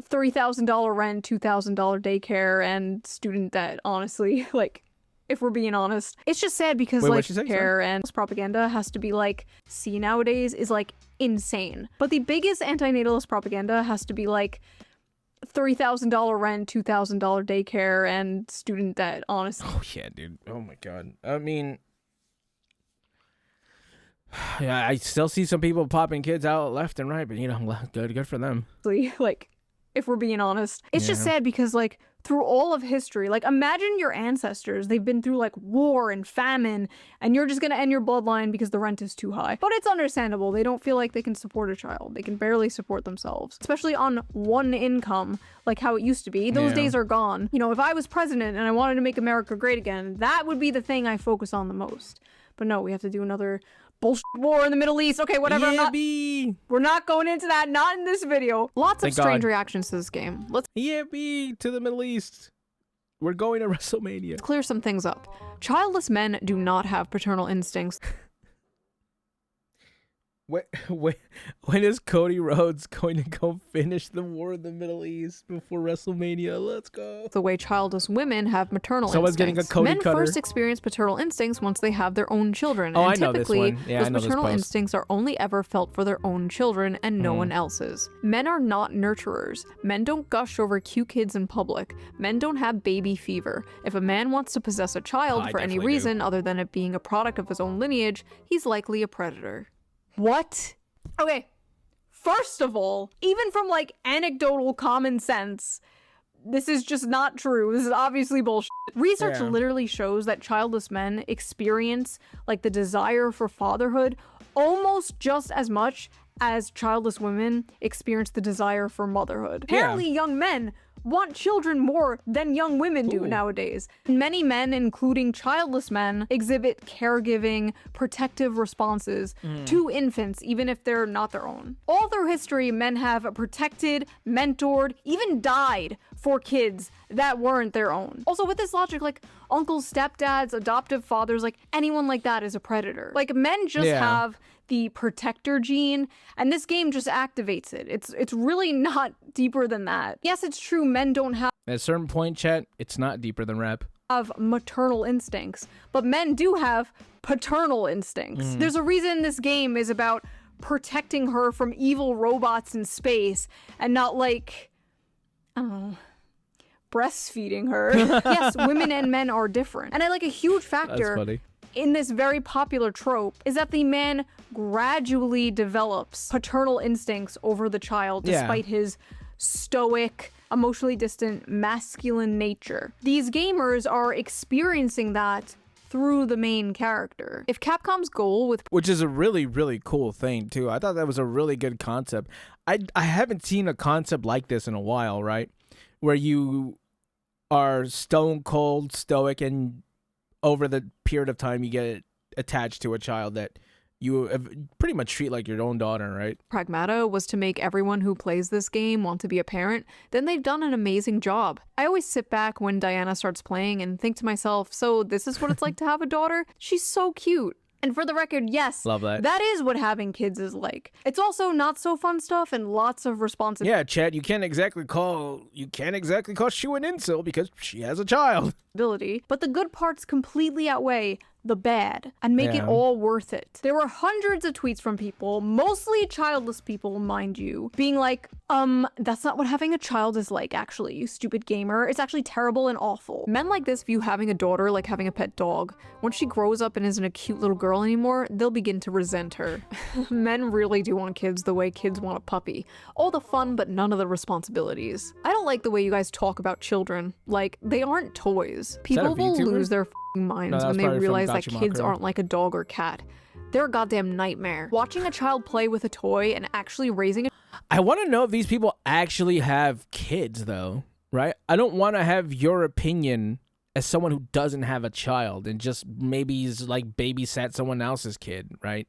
$3,000 rent, $2,000 daycare, and student debt, honestly. Like, if we're being honest. It's just sad because, Wait, like, what'd she say? care and propaganda has to be, like, see nowadays is, like, insane. But the biggest antinatalist propaganda has to be, like, $3,000 rent, $2,000 daycare, and student debt, honestly. Oh, yeah, dude. Oh, my God. I mean, yeah, I still see some people popping kids out left and right, but, you know, good for them. Like, if we're being honest. It's just sad because, like, through all of history, like, imagine your ancestors. They've been through, like, war and famine, and you're just gonna end your bloodline because the rent is too high. But it's understandable. They don't feel like they can support a child. They can barely support themselves, especially on one income, like how it used to be. Those days are gone. You know, if I was president and I wanted to make America great again, that would be the thing I focus on the most. But no, we have to do another bullshit war in the Middle East. Okay, whatever. We're not going into that. Not in this video. Lots of strange reactions to this game. Let's to the Middle East. We're going to WrestleMania. clear some things up. Childless men do not have paternal instincts. When is Cody Rhodes going to go finish the war in the Middle East before WrestleMania? Let's go. The way childless women have maternal Someone's instincts. getting a Cody Men cutter. first experience paternal instincts once they have their own children. Oh, and I know this typically, one. Yeah, those I know this maternal post. instincts are only ever felt for their own children and no one else's. Men are not nurturers. Men don't gush over cute kids in public. Men don't have baby fever. If a man wants to possess a child I for any definitely do. reason other than it being a product of his own lineage, he's likely a predator. What? Okay, first of all, even from, like, anecdotal common sense, this is just not true. This is obviously bullshit. Research literally shows that childless men experience, like, the desire for fatherhood almost just as much as childless women experience the desire for motherhood. Apparently, young men want children more than young women do nowadays. Many men, including childless men, exhibit caregiving, protective responses to infants, even if they're not their own. All through history, men have protected, mentored, even died for kids that weren't their own. Also, with this logic, like, uncles, stepdads, adoptive fathers, like, anyone like that is a predator. Like, men just have the protector gene, and this game just activates it. It's really not deeper than that. Yes, it's true, men don't have At a certain point, chat, it's not deeper than rap. maternal instincts, but men do have paternal instincts. There's a reason this game is about protecting her from evil robots in space and not, like, I don't know, breastfeeding her. Yes, women and men are different. And a huge factor in this very popular trope is that the man gradually develops paternal instincts over the child despite his stoic, emotionally distant, masculine nature. These gamers are experiencing that through the main character. If Capcom's goal with Which is a really, really cool thing, too. I thought that was a really good concept. I haven't seen a concept like this in a while, right? Where you are stone cold, stoic, and over the period of time you get attached to a child that you pretty much treat like your own daughter, right? Pragmata was to make everyone who plays this game want to be a parent, then they've done an amazing job. I always sit back when Diana starts playing and think to myself, so this is what it's like to have a daughter? She's so cute. And for the record, yes, love that. That is what having kids is like. It's also not so fun stuff and lots of responsibility. Yeah, Chad, you can't exactly call Shoe an incel because she has a child. But the good parts completely outweigh the bad and make it Yeah. all worth it. There were hundreds of tweets from people, mostly childless people, mind you, being like, that's not what having a child is like, actually, you stupid gamer. It's actually terrible and awful. Men like this view having a daughter like having a pet dog. Once she grows up and isn't a cute little girl anymore, they'll begin to resent her. Men really do want kids the way kids want a puppy. All the fun, but none of the responsibilities. I don't like the way you guys talk about children. Like, they aren't toys. People will VTuber? lose their f***ing minds No, that when was they probably from realize that Gotcha kids Mako. aren't like a dog or cat. They're a goddamn nightmare. Watching a child play with a toy and actually raising a I want to know if these people actually have kids, though, right? I don't want to have your opinion as someone who doesn't have a child and just maybe is like babysat someone else's kid, right?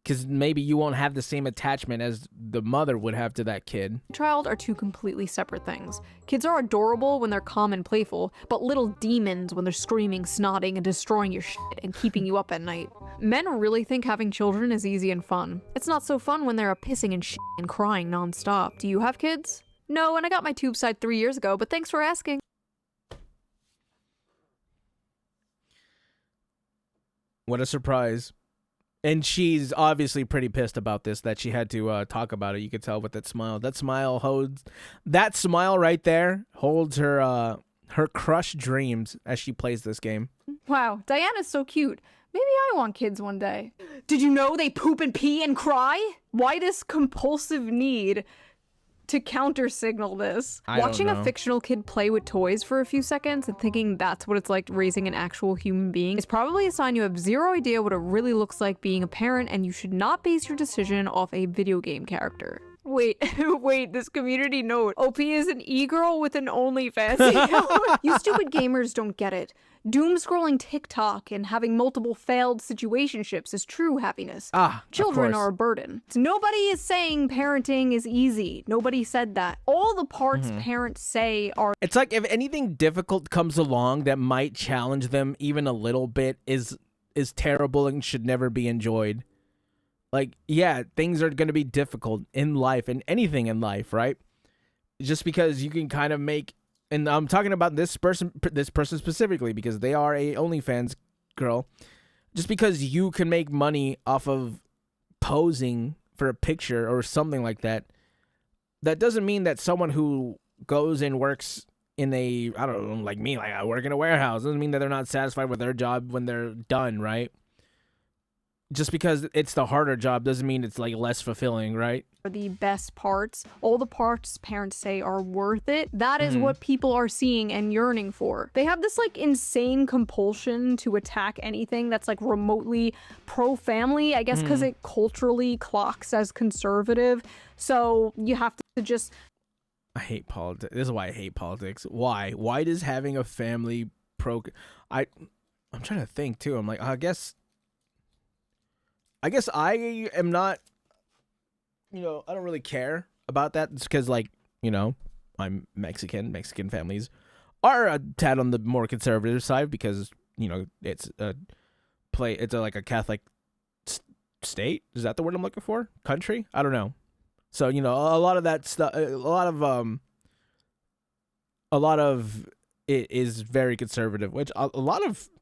Because maybe you won't have the same attachment as the mother would have to that kid. child are two completely separate things. Kids are adorable when they're calm and playful, but little demons when they're screaming, snotting, and destroying your shit and keeping you up at night. Men really think having children is easy and fun. It's not so fun when they're pissing and shit and crying nonstop. Do you have kids? No, and I got my tube side 3 years ago, but thanks for asking. What a surprise. And she's obviously pretty pissed about this, that she had to talk about it. You could tell with that smile. That smile right there holds her her crushed dreams as she plays this game. Wow, Diana's so cute. Maybe I want kids one day. Did you know they poop and pee and cry? Why this compulsive need to counter signal this? I don't Watching know. a fictional kid play with toys for a few seconds and thinking that's what it's like raising an actual human being is probably a sign you have zero idea what it really looks like being a parent, and you should not base your decision off a video game character. Wait, wait, this community note. OP is an e-girl with an OnlyFans account. You stupid gamers don't get it. Doom scrolling TikTok and having multiple failed situationships is true happiness. Children are a burden. Nobody is saying parenting is easy. Nobody said that. All the parts parents say are It's like if anything difficult comes along that might challenge them even a little bit is terrible and should never be enjoyed. Like, yeah, things are going to be difficult in life and anything in life, right? Just because you can kind of make, and I'm talking about this person specifically because they are a OnlyFans girl. Just because you can make money off of posing for a picture or something like that, that doesn't mean that someone who goes and works in a, I don't know, like me, like I work in a warehouse, doesn't mean that they're not satisfied with their job when they're done, right? Just because it's the harder job doesn't mean it's like less fulfilling, right? the best parts. All the parts parents say are worth it. That is what people are seeing and yearning for. They have this like insane compulsion to attack anything that's like remotely pro-family, I guess because it culturally clocks as conservative. So you have to just... I hate politics. This is why I hate politics. Why? Why does having a family I'm trying to think too. I'm like, I guess I am not, I don't really care about that. It's because, like, I'm Mexican. Mexican families are a tad on the more conservative side because, it's like a Catholic state. Is that the word I'm looking for? Country? I don't know. So, a lot of that stuff, a lot of it is very conservative, which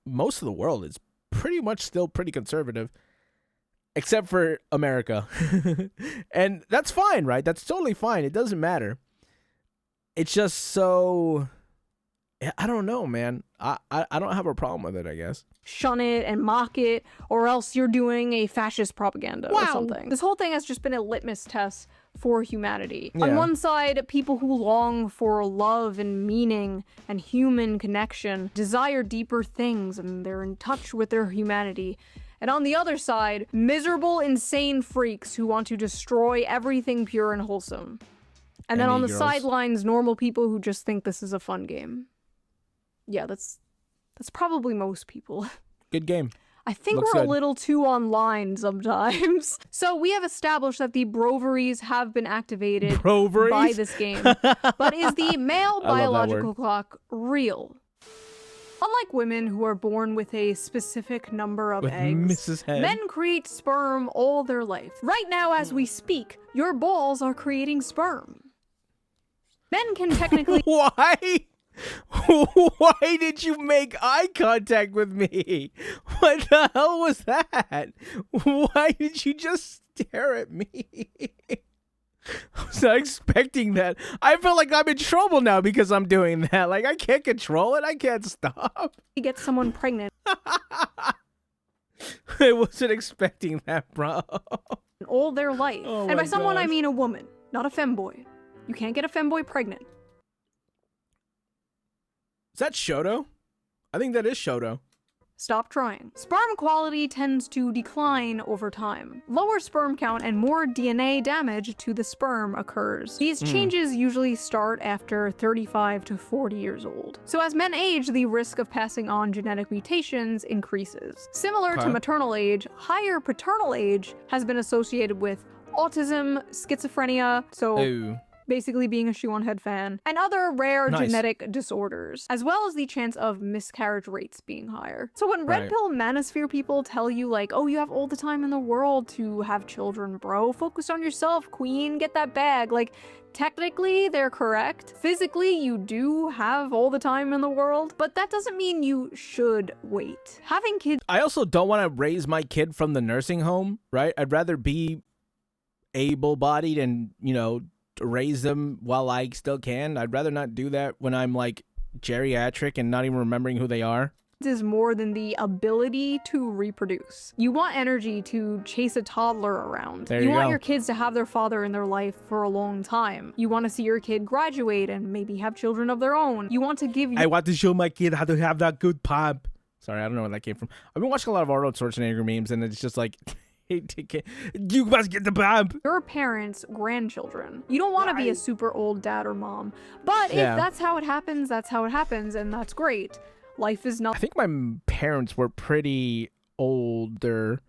most of the world is pretty much still pretty conservative. Except for America. And that's fine, right? That's totally fine. It doesn't matter. It's just so... I don't know, man. I don't have a problem with it, I guess. Shun it and mock it, or else you're doing a fascist propaganda or something. This whole thing has just been a litmus test for humanity. Yeah. On one side, people who long for love and meaning and human connection desire deeper things and they're in touch with their humanity. And on the other side, miserable, insane freaks who want to destroy everything pure and wholesome. And then on the sidelines, normal people who just think this is a fun game. Yeah, that's probably most people. Good game. I think Looks we're good. a little too online sometimes. So we have established that the broveries have been activated Broveries? by this game. But is the male biological clock real? Unlike women who are born with a specific number of eggs, Mrs. Head. men create sperm all their life. Right now, as we speak, your balls are creating sperm. Men can technically... Why? Why did you make eye contact with me? What the hell was that? Why did you just stare at me? I was not expecting that. I feel like I'm in trouble now because I'm doing that. Like, I can't control it. I can't stop. You get someone pregnant I wasn't expecting that, bro. all their life. Oh And by my someone, I gosh. mean a woman, not a femboy. You can't get a femboy pregnant. Is that Shoto? I think that is Shoto. Stop trying. Sperm quality tends to decline over time. Lower sperm count and more DNA damage to the sperm occurs. These changes usually start after 35 to 40 years old. So as men age, the risk of passing on genetic mutations increases. Similar to Okay. maternal age, higher paternal age has been associated with autism, schizophrenia, so Ooh. basically being a Shoe0nHead fan, and other rare Nice. genetic disorders, as well as the chance of miscarriage rates being higher. So when red Right. pill manosphere people tell you like, oh, you have all the time in the world to have children, bro, focus on yourself, queen, get that bag, like, technically they're correct. Physically, you do have all the time in the world, but that doesn't mean you should wait. Having kids I also don't want to raise my kid from the nursing home, right? I'd rather be able-bodied and, you know, raise them while I still can. I'd rather not do that when I'm like geriatric and not even remembering who they are. is more than the ability to reproduce. You want energy to chase a toddler around. There you you want go. your kids to have their father in their life for a long time. You want to see your kid graduate and maybe have children of their own. You want to give I want to show my kid how to have that good pop. Sorry, I don't know where that came from. I've been watching a lot of Arnold Schwarzenegger memes, and it's just like, you must get the pop. your parents' grandchildren. You don't want to be a super old dad or mom. But Yeah. if that's how it happens, that's how it happens, and that's great. Life is not I think my parents were pretty older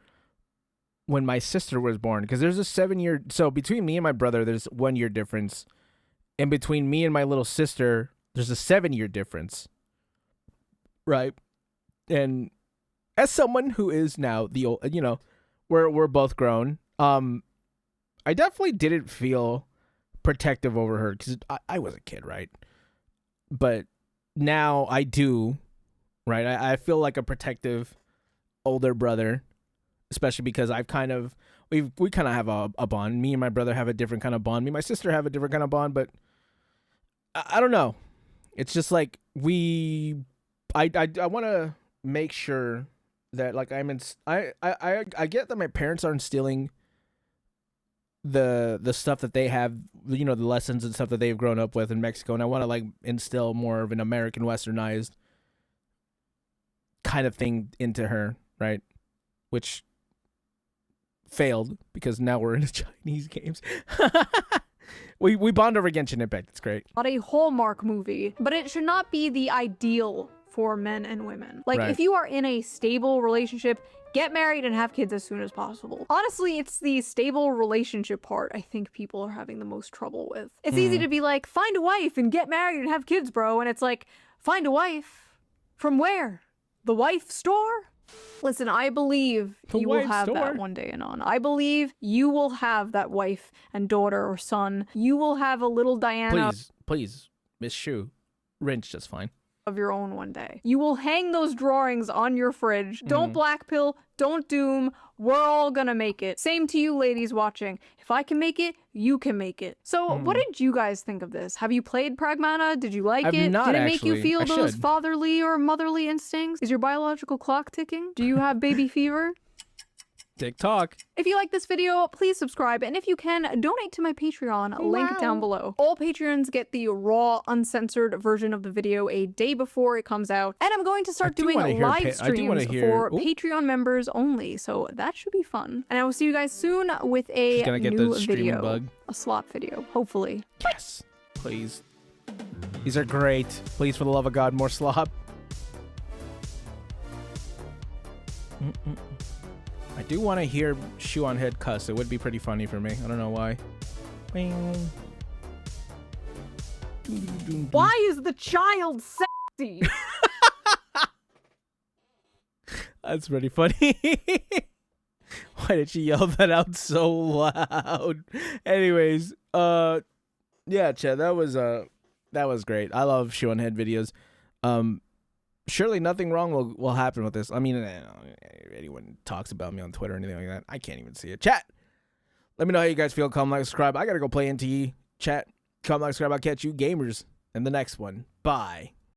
when my sister was born, because there's a 7-year. So between me and my brother, there's 1 year difference, and between me and my little sister, there's a 7-year difference. Right, and as someone who is now the old, you know, we're both grown. I definitely didn't feel protective over her because I was a kid, right? But now I do. Right, I feel like a protective older brother, especially because I've kind of we kind of have a bond. Me and my brother have a different kind of bond. Me and my sister have a different kind of bond, but I don't know. It's just like I want to make sure that like I get that my parents are instilling the stuff that they have, you know, the lessons and stuff that they've grown up with in Mexico, and I want to like instill more of an American westernized kind of thing into her, right? Which failed because now we're in the Chinese games. we bond over Genshin Impact. It's great. not a Hallmark movie, but it should not be the ideal for men and women. Like, Right. if you are in a stable relationship, get married and have kids as soon as possible. Honestly, it's the stable relationship part I think people are having the most trouble with. It's easy to be like, find a wife and get married and have kids, bro. And it's like, find a wife? From where? The wife store? Listen, I believe The you will wife have store? that one day, Anon. I believe you will have that wife and daughter or son. You will have a little Diana Please, Miss Shu, Wrench just fine. of your own one day. You will hang those drawings on your fridge. Don't black pill, don't doom. We're all gonna make it. Same to you ladies watching. If I can make it, you can make it. So what did you guys think of this? Have you played Pragmata? Did you like I've it? not, Did it make you actually. feel I those should. fatherly or motherly instincts? Is your biological clock ticking? Do you have baby fever? TikTok. If you like this video, please subscribe, and if you can, donate to my Patreon, link down below. All Patreons get the raw, uncensored version of the video a day before it comes out, and I'm going to start do doing wanna hear live I do wanna streams hear- for Ooh. Patreon members only, so that should be fun. And I will see you guys soon with a She's gonna get new the streaming video, bug. a slop video, hopefully. Yes, please. These are great. Please, for the love of God, more slop. I do want to hear Shoe0nHead cuss. It would be pretty funny for me. I don't know why. Why is the child sexy? That's pretty funny. Why did she yell that out so loud? Anyways, yeah, Chad, that was That was great. I love Shoe0nHead videos. Surely nothing wrong will happen with this. I mean, anyone talks about me on Twitter or anything like that, I can't even see it. Chat, let me know how you guys feel. Comment, like, subscribe. I got to go play NTE. Chat, comment, like, subscribe. I'll catch you gamers in the next one. Bye.